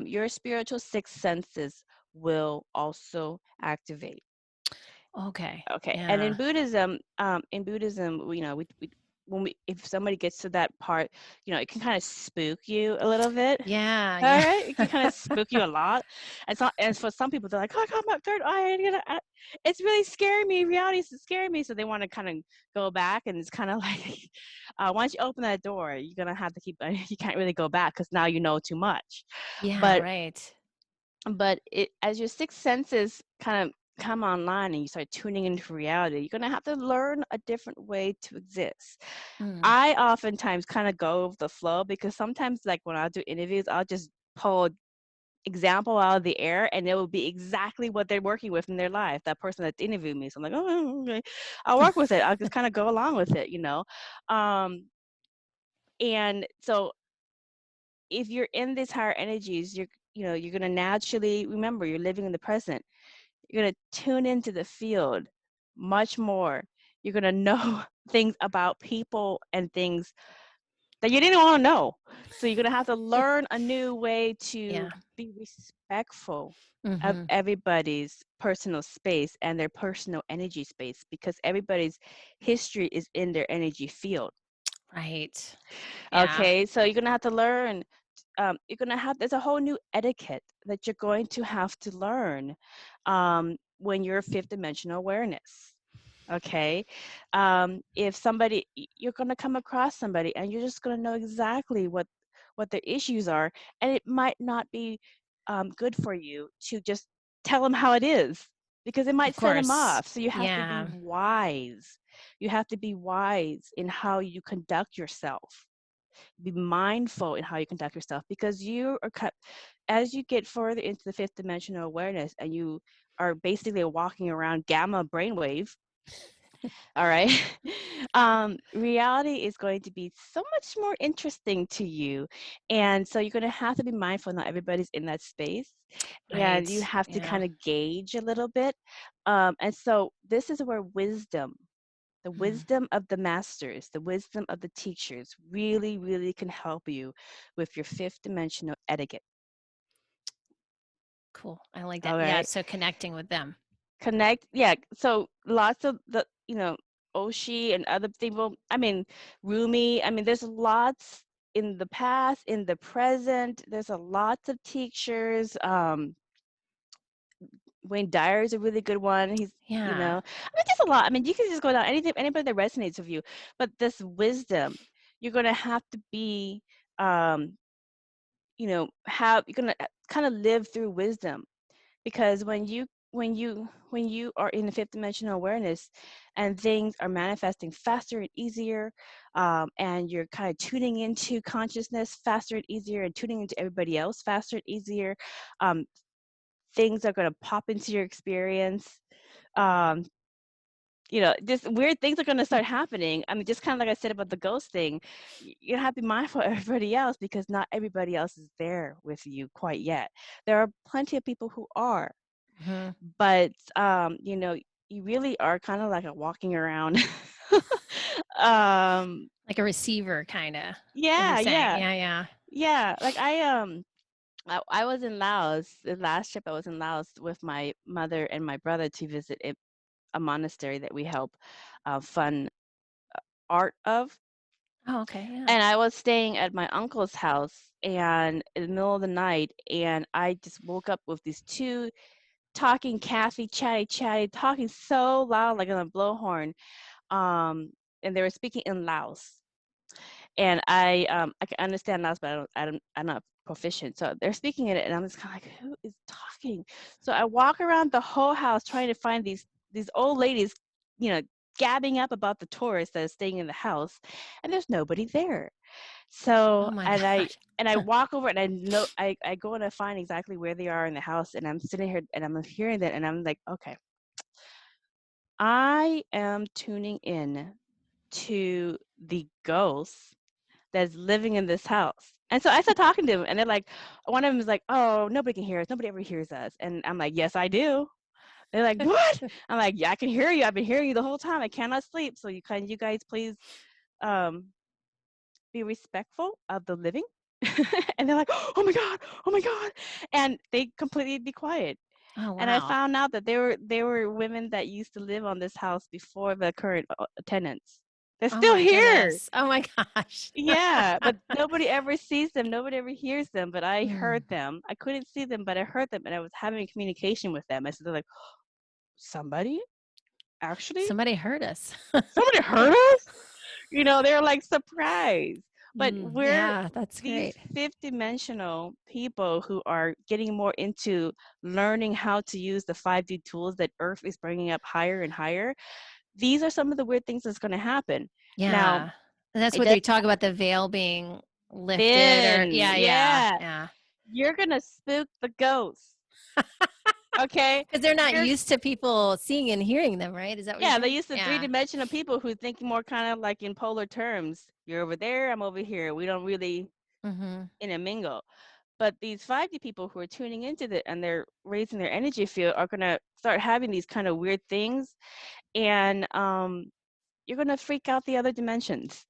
your spiritual sixth senses will also activate. Okay. Okay, and Yeah. in Buddhism, we when we if somebody gets to that part, it can kind of spook you a little bit. Yeah, All yeah. right, it can kind of spook you a lot, and for some people, they're like, "Oh, I got my third eye. It's really scaring me. Reality is scaring me." So they want to kind of go back, and it's kind of like, once you open that door, you're gonna have to keep. You can't really go back because now you know too much. Yeah, But right. as your sixth senses kind of come online and you start tuning into reality, you're gonna have to learn a different way to exist. Mm. I oftentimes kind of go with the flow, because sometimes, like when I do interviews, I'll just pull example out of the air, and it will be exactly what they're working with in their life, that person that's interviewed me. So I'm like, oh, okay, I'll work with it. I'll just kind of go along with it. um and so if you're in these higher energies, you're going to naturally remember you're living in the present. You're going to tune into the field much more. You're going to know things about people and things that you didn't want to know. So you're going to have to learn a new way to Yeah. be respectful of Mhm. everybody's personal space and their personal energy space, because everybody's history is in their energy field. Right. Yeah. Okay, so you're going to have to learn. There's a whole new etiquette that you're going to have to learn when you're fifth dimensional awareness. Okay, if you're going to come across somebody, and you're just going to come across somebody, and you're just going to know exactly what their issues are, and it might not be good for you to just tell them how it is, because it might Of set them course. off. So you have to be Yeah. wise. You have to be wise in how you conduct yourself. Be mindful in how you conduct yourself, because you are as you get further into the fifth dimensional awareness and you are basically walking around gamma brainwave. All right. Reality is going to be so much more interesting to you. And so you're going to have to be mindful not everybody's in that space. And you Right. have to Yeah. kind of gauge a little bit. And so this is where wisdom, the Mm. wisdom of the masters, the wisdom of the teachers really, really can help you with your fifth dimensional etiquette. Cool. I like that. All Yeah. right. So connecting with them. Connect, yeah. So lots of the, Oshi and other people, I mean, Rumi, I mean, there's lots in the past, in the present, there's a lots of teachers. Wayne Dyer is a really good one. He's, Yeah. I mean, just a lot. I mean, you can just go down anything, anybody that resonates with you. But this wisdom, you're gonna have to be, um, you're gonna kind of live through wisdom, because when you are in the fifth dimensional awareness and things are manifesting faster and easier, and you're kind of tuning into consciousness faster and easier and tuning into everybody else faster and easier, um, things are going to pop into your experience. um, just weird things are going to start happening. I mean, just kind of like I said about the ghost thing, you have to be mindful of everybody else, because not everybody else is there with you quite yet. There are plenty of people who are, Hmm. but you really are kind of like a walking around. um Like a receiver, kind of, what you're yeah, saying. yeah, Yeah. Yeah. yeah. Like I was in Laos. The last trip I was in Laos with my mother and my brother to visit a monastery that we help fund art of. Oh, okay. Yeah. And I was staying at my uncle's house, and in the middle of the night, and I just woke up with these two talking Kathy, chatty, chatty, talking so loud, like on a blowhorn. And they were speaking in Laos. And I can understand Laos, but I'm not proficient. So they're speaking in it, and I'm just kind of like, who is talking? So I walk around the whole house trying to find these old ladies, you know, gabbing up about the tourists that are staying in the house, and there's nobody there. So Oh my and gosh. I walk over, and I go and I find exactly where they are in the house, and I'm sitting here and I'm hearing that, and I'm like, okay, I am tuning in to the ghosts that's living in this house. And so I start talking to them, and they're like, one of them is like, oh, nobody can hear us. Nobody ever hears us. And I'm like, yes, I do. They're like, what? I'm like, yeah, I can hear you. I've been hearing you the whole time. I cannot sleep. So you guys please um, be respectful of the living? And they're like, oh my God, oh my God. And they completely be quiet. Oh And I wow. found out that they were women that used to live on this house before the current tenants. They're Oh still my here. goodness. Oh my gosh. Yeah, but nobody ever sees them. Nobody ever hears them. But I Hmm. heard them. I couldn't see them, but I heard them, and I was having communication with them. I said, they're like, somebody actually, Somebody heard us. somebody heard us. They're like surprised. But we're Yeah, that's these great. fifth dimensional people who are getting more into learning how to use the 5D tools that Earth is bringing up higher and higher. These are some of the weird things that's going to happen. Now, Yeah. And that's it what does they talk about, the veil being lifted, or thin. yeah, yeah, Yeah. yeah. You're going to spook the ghosts. Okay? Because they're not You're used to people seeing and hearing them, right? Is that what you're Yeah, they saying? used to Yeah. three-dimensional people who think more kind of like in polar terms. You're over there, I'm over here. We don't really Mm-hmm. intermingle. But these 5D people who are tuning into it and they're raising their energy field are going to start having these kind of weird things. And you're going to freak out the other dimensions.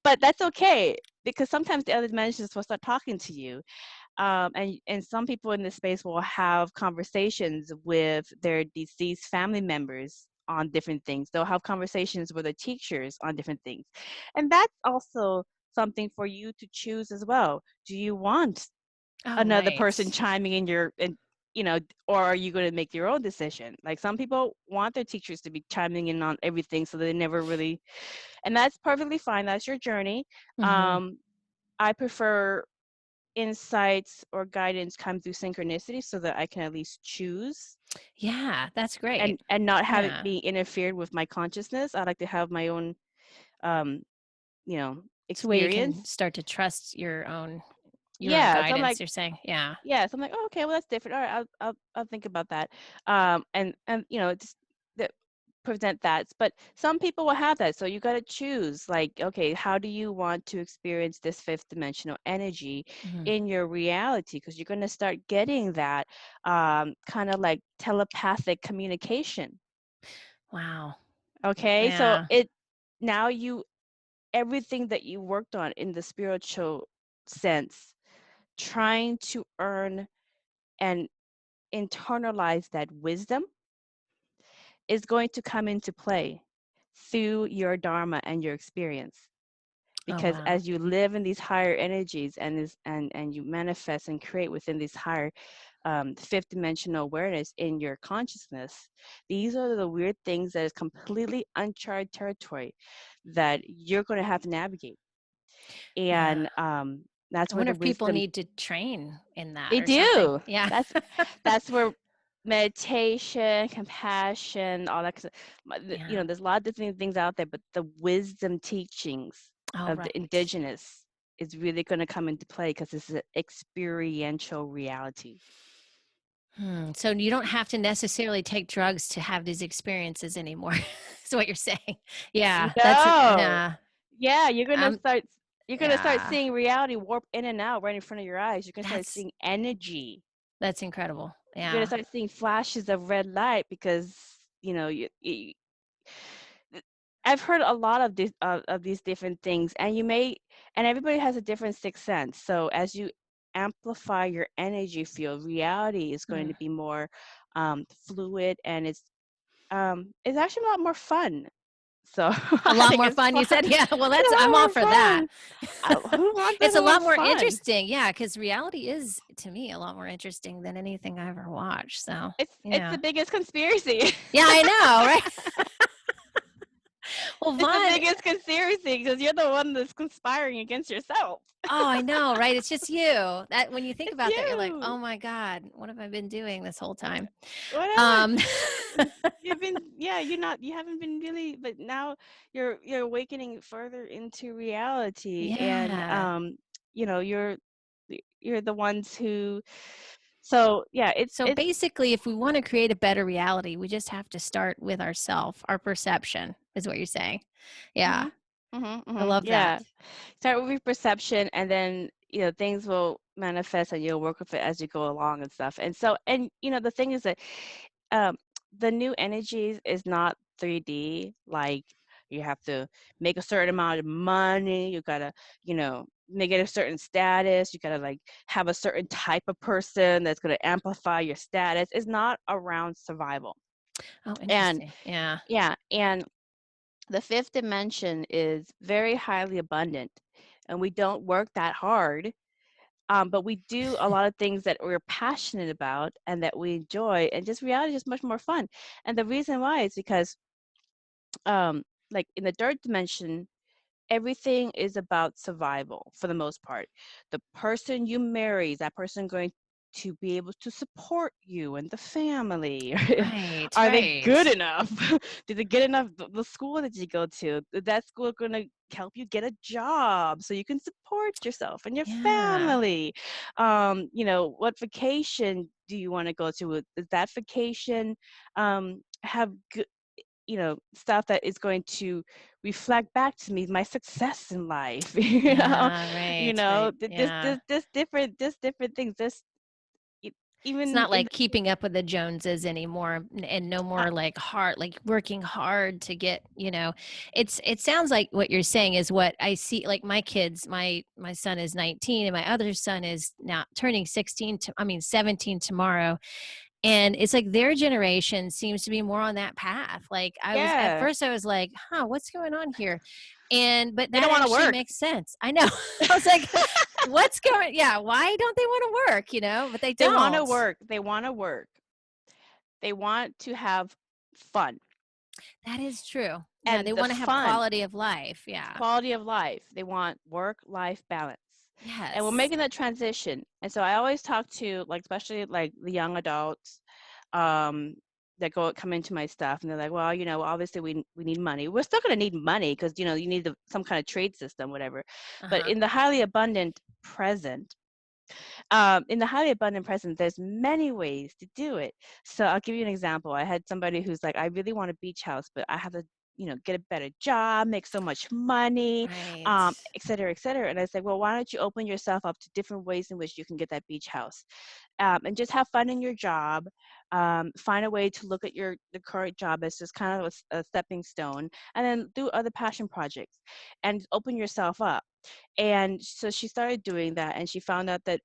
But that's okay, because sometimes the other dimensions will start talking to you. And some people in this space will have conversations with their deceased family members on different things. They'll have conversations with their teachers on different things. And that's also something for you to choose as well. Do you want Oh, another right. person chiming in or are you going to make your own decision? Like, some people want their teachers to be chiming in on everything, so they never really, and that's perfectly fine. That's your journey. Mm-hmm. um I prefer insights or guidance come through synchronicity so that I can at least choose Yeah, that's great. and not have it Yeah. be interfered with my consciousness. I like to have my own um, It's the way you can experience. start to trust your own Yeah, so I'm guidance, like, you're saying? Yeah. yeah, so I'm like, oh, okay, well that's different. All right, I'll think about that. And just that present that. But some people will have that. So you got to choose, like, okay, how do you want to experience this fifth dimensional energy Mhm. in your reality? Because you're going to start getting that kind of like telepathic communication. Wow. Okay, so Yeah. it now you everything that you worked on in the spiritual sense, trying to earn and internalize that wisdom is going to come into play through your dharma and your experience, Oh, because wow. as you live in these higher energies and you manifest and create within this higher fifth dimensional awareness in your consciousness, these are the weird things that is completely uncharted territory that you're going to have to navigate. Yeah. And that's I where wonder the if people wisdom. need to train in that They or something. do. Yeah. That's where meditation, compassion, all that. Yeah. There's a lot of different things out there, but the wisdom teachings Oh, of the right. indigenous is really going to come into play because it's an experiential reality. So you don't have to necessarily take drugs to have these experiences anymore. Is what you're saying. Yeah, that's No. yeah. Yeah, I'm you're gonna start yeah. seeing reality warp in and out right in front of your eyes. You're gonna start That's seeing energy. that's incredible. You're gonna Yeah. start seeing flashes of red light because I've heard a lot of these different things, and everybody has a different sixth sense. So as you amplify your energy field, reality is going Hmm. to be more fluid, and it's actually a lot more fun. So A I lot think more it's fun, fun. you said? Yeah, well, It's that's a I'm all lot more for that. fun. Who It's a doesn't lot want more fun? interesting, yeah, because reality is, to me, a lot more interesting than anything I ever watched, so, It's the yeah. biggest conspiracy. Yeah, I know, right? Well, It's the Vaughn biggest conspiracy because you're the one that's conspiring against yourself. oh, I know, right? It's just you. That when you think It's about that, you're like, you. "Oh my god, what have I been doing this whole time?" Whatever. Um, You've been, yeah, you haven't been really, but now you're awakening further into reality, and yeah. you know, you're the ones who, so yeah, So basically, if we wanna create a better reality, we just have to start with ourself, our perception, is what you're saying. Yeah, I love that. yeah. Start with your perception, and then things will manifest, and you'll work with it as you go along and stuff. And so, and the thing is that um, the new energies is not 3D. Like, you have to make a certain amount of money. You gotta, make it a certain status. You gotta like have a certain type of person that's gonna amplify your status. It's not around survival. Oh, And interesting. Yeah. yeah, and the fifth dimension is very highly abundant, and we don't work that hard. But we do a lot of things that we're passionate about and that we enjoy, and just reality is much more fun. And the reason why is because, like in the third dimension, everything is about survival for the most part. The person you marry, is that person going to be able to support you and the family? Right, Are they good right. enough? Did they get enough? The school that you go to, is that school going to help you get a job so you can support yourself and your Yeah. family? What vacation do you want to go to? Does that vacation have good, stuff that is going to reflect back to me my success in life? Yeah, right, right. Yeah. This different things. This It's even not in like keeping up with the Joneses anymore and no uh, more like hard like working hard to get, it sounds like what you're saying is what I see like my kids, my son is 19 and my other son is now turning 16 to I mean 17 tomorrow. And it's like their generation seems to be more on that path. Like I was at yeah, first I was like, "Huh, what's going on here?" And but they that don't want to actually work. makes sense. I know. I was like, "What's going yeah, why don't they want to work, But they They want to don't. work. They want to work. They want to have fun. That is true. Yeah, And they the wanna have fun, quality of life, yeah. quality of life, they want work life balance. And we're Yes. making that transition. And so I always talk to, like, especially like the young adults, um, that come into my stuff, and they're like, well, obviously we need money. We're still going to need money because, you need some kind of trade system, whatever. But Uh-huh. in the highly abundant present, there's many ways to do it. So I'll give you an example. I had somebody who's like, I really want a beach house, but I have to, get a better job, make so much money, Right. et cetera, et cetera. And I said, well, why don't you open yourself up to different ways in which you can get that beach house, and just have fun in your job. Find a way to look at the current job as just kind of a stepping stone, and then do other passion projects and open yourself up. And so she started doing that, and she found out that,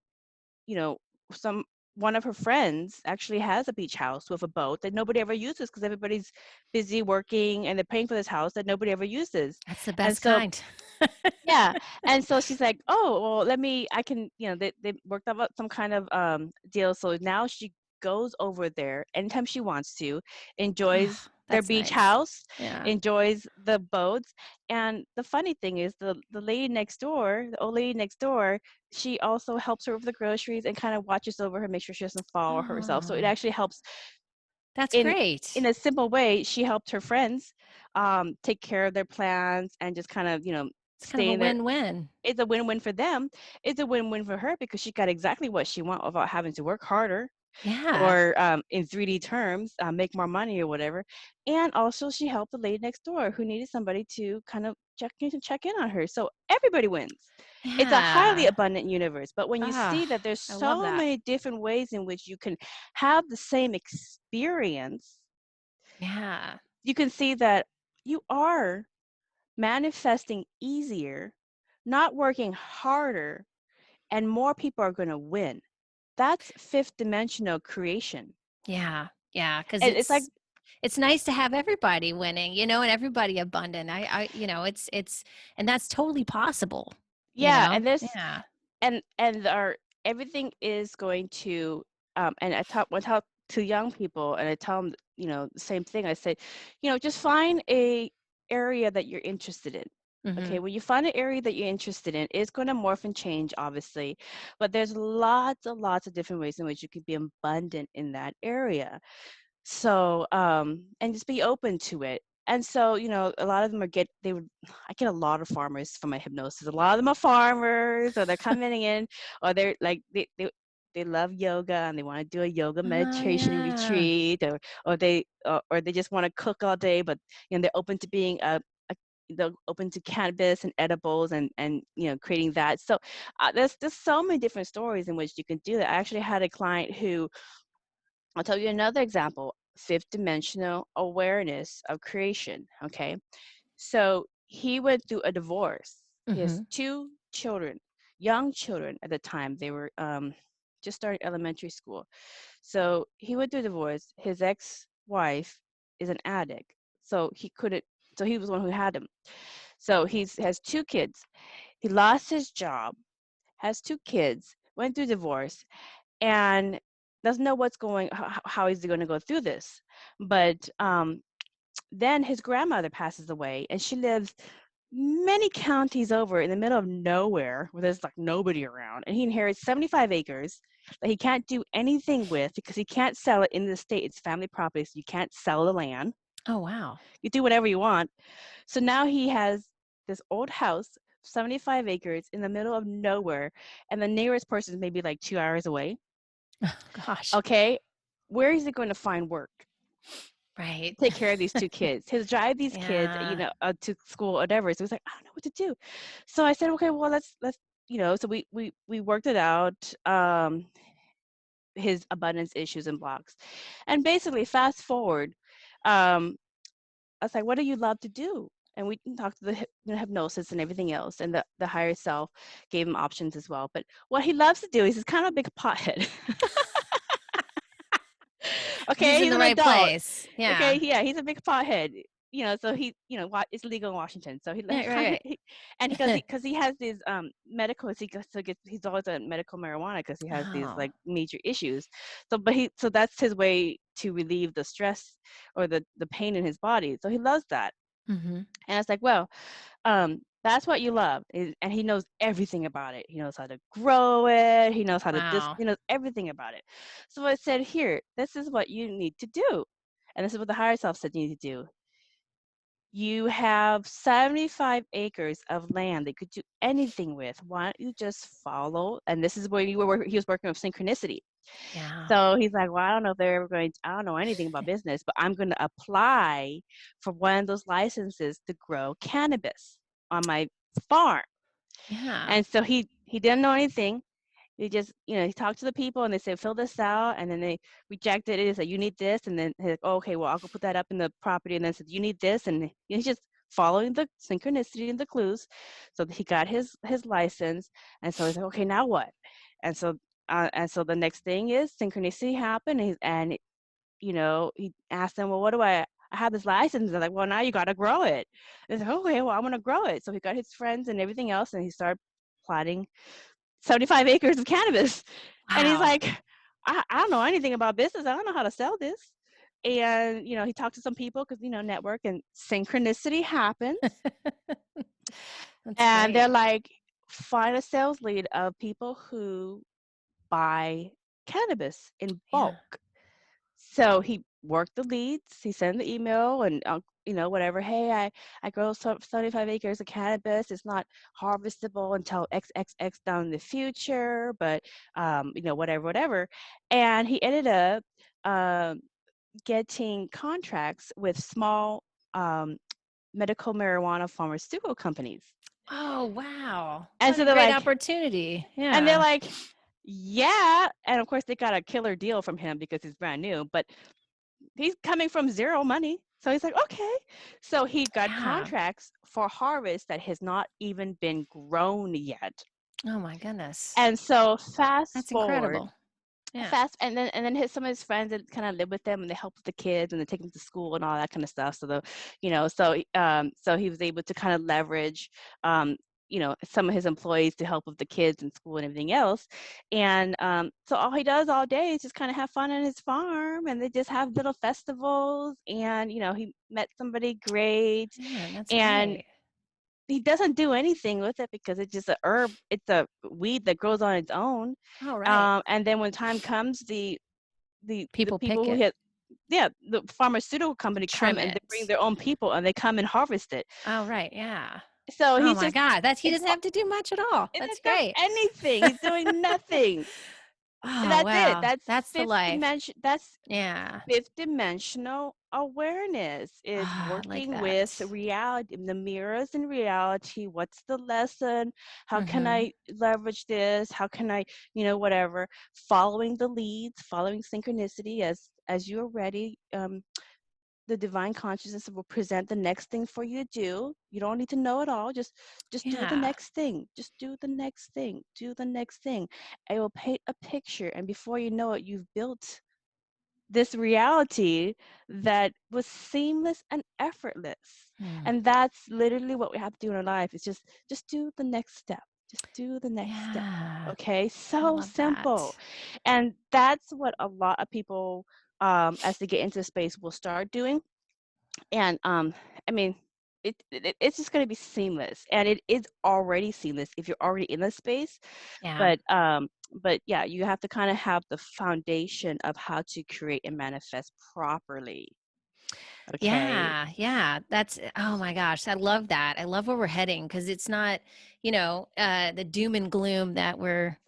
you know, some one of her friends actually has a beach house with a boat that nobody ever uses because everybody's busy working and they're paying for this house that nobody ever uses. That's the And best so, kind. yeah. And so she's like, oh, well, I can, they worked out some kind of deal. So now she goes over there anytime she wants to, enjoys Oh, their that's beach nice. house, Yeah. enjoys the boats. And the funny thing is the lady next door, the old lady next door, she also helps her with the groceries and kind of watches over her, make sure she doesn't fall herself. So it Oh, actually helps that's in great. a simple way. She helped her friends take care of their plans and just kind of, It's kind of stay a in their. win-win. It's a win-win for them. It's a win-win for her because she got exactly what she wants without having to work harder Yeah. or, in 3D terms, make more money or whatever. And also she helped the lady next door who needed somebody to kind of check in on her. So everybody wins. It's a highly Yeah. abundant universe. But when you Ah, see that there's I love so that. many different ways in which you can have the same experience, Yeah. you can see that you are manifesting easier, not working harder, and more people are going to win. That's fifth dimensional creation. Yeah. Yeah. Because It's like, it's nice to have everybody winning, and everybody abundant. And that's totally possible, you yeah, know? and this Yeah. and our everything is going to, and I talk to young people, and I tell them, the same thing. I say, just find a area that you're interested in. Hmm. Okay, when you find an area that you're interested in, it's going to morph and change, obviously, but there's lots and lots of different ways in which you can be abundant in that area. So, and just be open to it. And so, a lot of them I get a lot of farmers from my hypnosis. A lot of them are farmers, or they're coming in, or they're like, they love yoga and they want to do a yoga Oh, meditation and yeah. retreat, or they just want to cook all day, but, they're open to being they're open to cannabis and edibles and creating that. So, there's just so many different stories in which you can do that. I actually had a client who, I'll tell you another example, fifth dimensional awareness of creation. Okay. So he went through a divorce. He has Hmm. two children, young children at the time. They were, just starting elementary school. So he went through a divorce. His ex-wife is an addict. So he couldn't, so he was the one who had him. So has two kids. He lost his job, has two kids, went through divorce, and doesn't know how is he going to go through this. But, then his grandmother passes away, and she lives many counties over in the middle of nowhere where there's like nobody around, and he inherits 75 acres that he can't do anything with because he can't sell it in the state. It's family property, so you can't sell the land. Oh, wow. You do whatever you want. So now he has this old house, 75 acres in the middle of nowhere, and the nearest person is maybe like 2 hours away. Gosh. Okay, where is he going to find work to Right. take care of these two kids? To drive these kids, Yeah. to school, or whatever. So he's like, I don't know what to do. So I said, okay, well, let's, so we worked it out, his abundance issues and blocks, and basically fast forward, um, I was like, what do you love to do? And we talked to the hypnosis and everything else, and the higher self gave him options as well. But what he loves to do is he's kind of a big pothead. He's Okay, in he's the an right adult. place. Yeah. Okay, yeah, he's a big pothead. So he, it's legal in Washington. So he, Yeah, right. and because he has these medical, he's always on medical marijuana because he has these Oh. like major issues. So that's his way to relieve the stress or the pain in his body. So he loves that. Hmm. And I was like, well, That's what you love. And he knows everything about it. He knows how to grow it. He knows how to Wow. he knows everything about it. So I said, here, this is what you need to do. And this is what the higher self said you need to do. You have 75 acres of land that you could do anything with. Why don't you just follow? And this is where he was working with synchronicity. Yeah. So he's like, well, I don't know if they're ever going to, I don't know anything about business, but I'm going to apply for one of those licenses to grow cannabis on my farm. Yeah. And so he didn't know anything. He just, he talked to the people and they said, fill this out. And then they rejected it and said, you need this. And then he's like, oh, okay, well, I'll go put that up in the property. And then said, you need this. And he's just following the synchronicity and the clues. So he got his license. And so he's like, okay, now what? And so the next thing is synchronicity happened. And he asked them, well, what do I have this license? They're like, well, now you got to grow it. And he's like, okay, well, I'm going to grow it. So he got his friends and everything else. And he started plotting 75 acres of cannabis. And he's Wow. like, I don't know anything about business. I don't know how to sell this. And, he talked to some people because, network and synchronicity happens. That's And they're great. like, find a sales lead of people who buy cannabis in Yeah. bulk. So he worked the leads. He sent the email and whatever. Hey, I grow 75 acres of cannabis. It's not harvestable until XXX down in the future, but whatever. And he ended up getting contracts with small medical marijuana pharmaceutical companies. Oh, wow. And What so a great opportunity. they're Yeah. like, yeah. And of course they got a killer deal from him because he's brand new, but he's coming from zero money. So he's like, okay. So he got Yeah. contracts for harvest that has not even been grown yet. Oh my goodness. And so fast That's forward, incredible. Yeah. and then some of his friends that kind of live with them and they help with the kids and they take them to school and all that kind of stuff. So so he was able to kind of leverage some of his employees to help with the kids in school and everything else. And so all he does all day is just kind of have fun on his farm, and they just have little festivals. And he met somebody great, Yeah, that's and great. he doesn't do anything with it because it's just a herb. It's a weed that grows on its own. Oh, right. And then when time comes, the People people pick who it, hit, yeah, the pharmaceutical company come trim and they bring it. their own people and they come and harvest it. Oh, right. Yeah. So Oh he's my just, God. He it's doesn't have to do much at all. it That's doesn't have great. anything. He's doing nothing. And Oh, that's it. wow. That's the life. That's Yeah. fifth dimensional awareness. It's Ah, I like working with that. reality, the mirrors in reality. What's the lesson? How can Mm-hmm. I leverage this? How can I, whatever. Following the leads, following synchronicity as you're ready. The divine consciousness will present the next thing for you to do. You don't need to know it all. Just do the Yeah. next thing. Just do the next thing. Do the next thing. It will paint a picture, and before you know it, you've built this reality that was seamless and effortless. Hmm. And that's literally what we have to do in our life. Is just do the next step. Just do the next step. Yeah. Okay, I so love simple. that. And that's what a lot of people, as they get into space, will start doing. And I mean, it's just going to be seamless, and it is already seamless if you're already in the space. Yeah. But yeah, you have to kind of have the foundation of how to create and manifest properly. Okay. Yeah, yeah. Oh my gosh, I love that. I love where we're heading because it's not, the doom and gloom that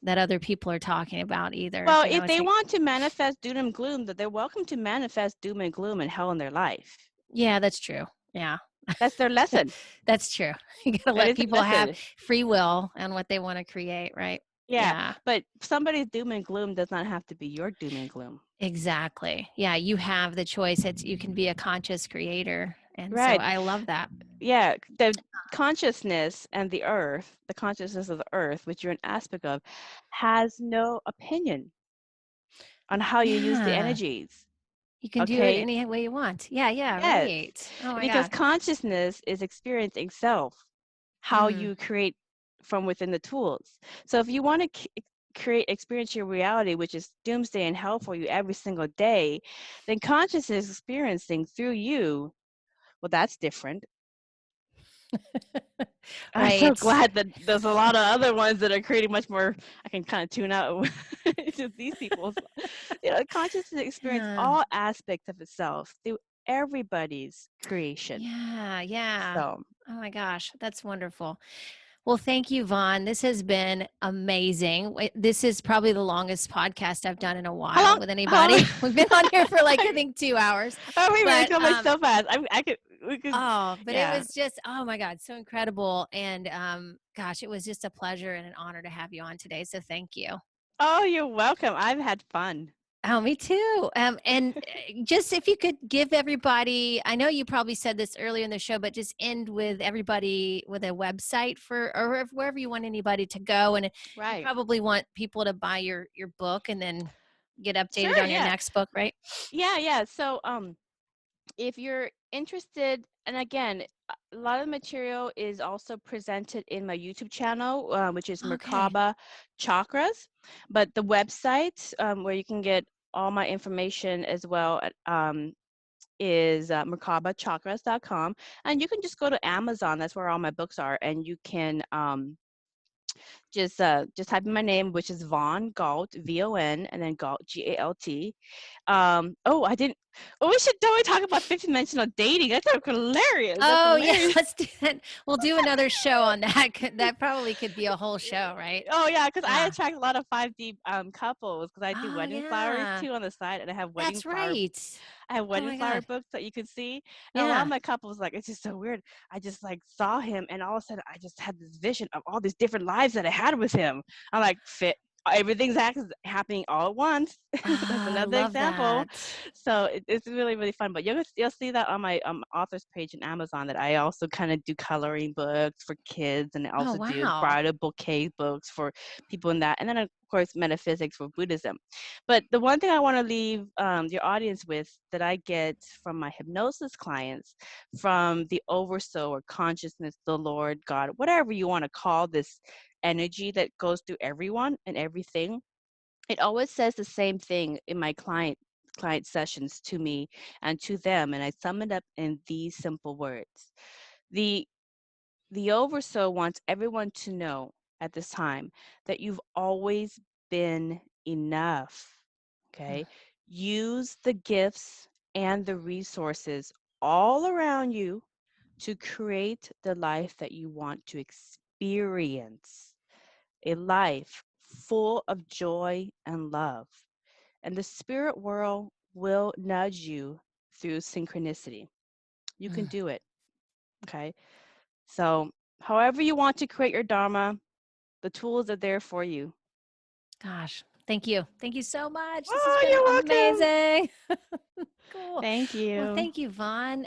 other people are talking about either. Well, if It's they like, want to manifest doom and gloom, that they're welcome to manifest doom and gloom and hell in their life. yeah, that's true. Yeah. That's their lesson. That's true. You got to That let is their people have lesson. free will and what they want to create, right? Yeah, Yeah. but somebody's doom and gloom does not have to be your doom and gloom. Exactly. Yeah, you have the choice. You can be a conscious creator. And so Right. I love that. Yeah, the consciousness and the consciousness of the earth, which you're an aspect of, has no opinion on how you use the Yeah. energies. You can do it Okay? any way you want. Yeah, yeah, Yes. right. Oh my Because God. consciousness is experiencing self, how Mm, you create from within the tools. So if you want to experience your reality, which is doomsday and hell for you every single day, then consciousness is experiencing through you. Well, that's different. I'm so Right. glad that there's a lot of other ones that are creating much more. I can kind of tune out just these people's, consciousness experience Yeah. all aspects of itself through everybody's creation. Yeah. Yeah. So, Oh my gosh, that's wonderful. Well, thank you, Vaughn. This has been amazing. This is probably the longest podcast I've done in a how while long? with How long? anybody. We've been on here for like I think 2 hours, Oh, wait a minute, it's but going by so fast. I could, we could, but it yeah. was just oh my god, so incredible. And gosh, it was just a pleasure and an honor to have you on today. So thank you. Oh, you're welcome. I've had fun. Oh, me too. And just if you could give everybody, I know you probably said this earlier in the show, but just end with everybody with a website for, or wherever you want anybody to go. And you Right. probably want people to buy your book and then get updated Sure. on your Yeah. next book, right? Yeah. Yeah. So, if you're interested, and again, a lot of the material is also presented in my YouTube channel, which is Okay. Merkaba Chakras. But the website, where you can get all my information as well, is merkabachakras.com. And you can just go to Amazon. That's where all my books are. And you can just type in my name, which is Von Galt, VON, and then Galt, GALT. I didn't. Oh, we should totally talk about fifth dimensional dating. That's hilarious. That's Oh yeah, hilarious. let's do that. We'll do another show on that. That probably could be a whole show, right? Oh yeah, because I Ah. attract a lot of 5D couples because I do Oh wedding flowers yeah. too on the side, and That's right. I have Oh wedding my flower God. books that you can see. And a lot of Yeah. my couples, like, it's just so weird. I just like saw him, and all of a sudden I just had this vision of all these different lives that I had with him. I'm like, fit. Everything's happening all at once. That's Ah, I another love example. that. So it's really, really fun. But you'll see that on my authors page in Amazon, that I also kind of do coloring books for kids, and I Oh also do wow. bridal bouquet books for people in that, and then of course metaphysics for Buddhism. But the one thing I want to leave your audience with, that I get from my hypnosis clients, from the oversoul or consciousness, the Lord, God, whatever you want to call this energy that goes through everyone and everything, it always says the same thing in my client sessions to me and to them, and I sum it up in these simple words. The the oversoul wants everyone to know at this time that you've always been enough. Okay? Use the gifts and the resources all around you to create the life that you want to experience. A life full of joy and love. And the spirit world will nudge you through synchronicity. You can Mm, do it. Okay? So, however you want to create your Dharma, the tools are there for you. gosh, thank you. Thank you so much. This has Oh, been you're welcome. amazing. Cool. Thank Well, you. thank you, Vaughn.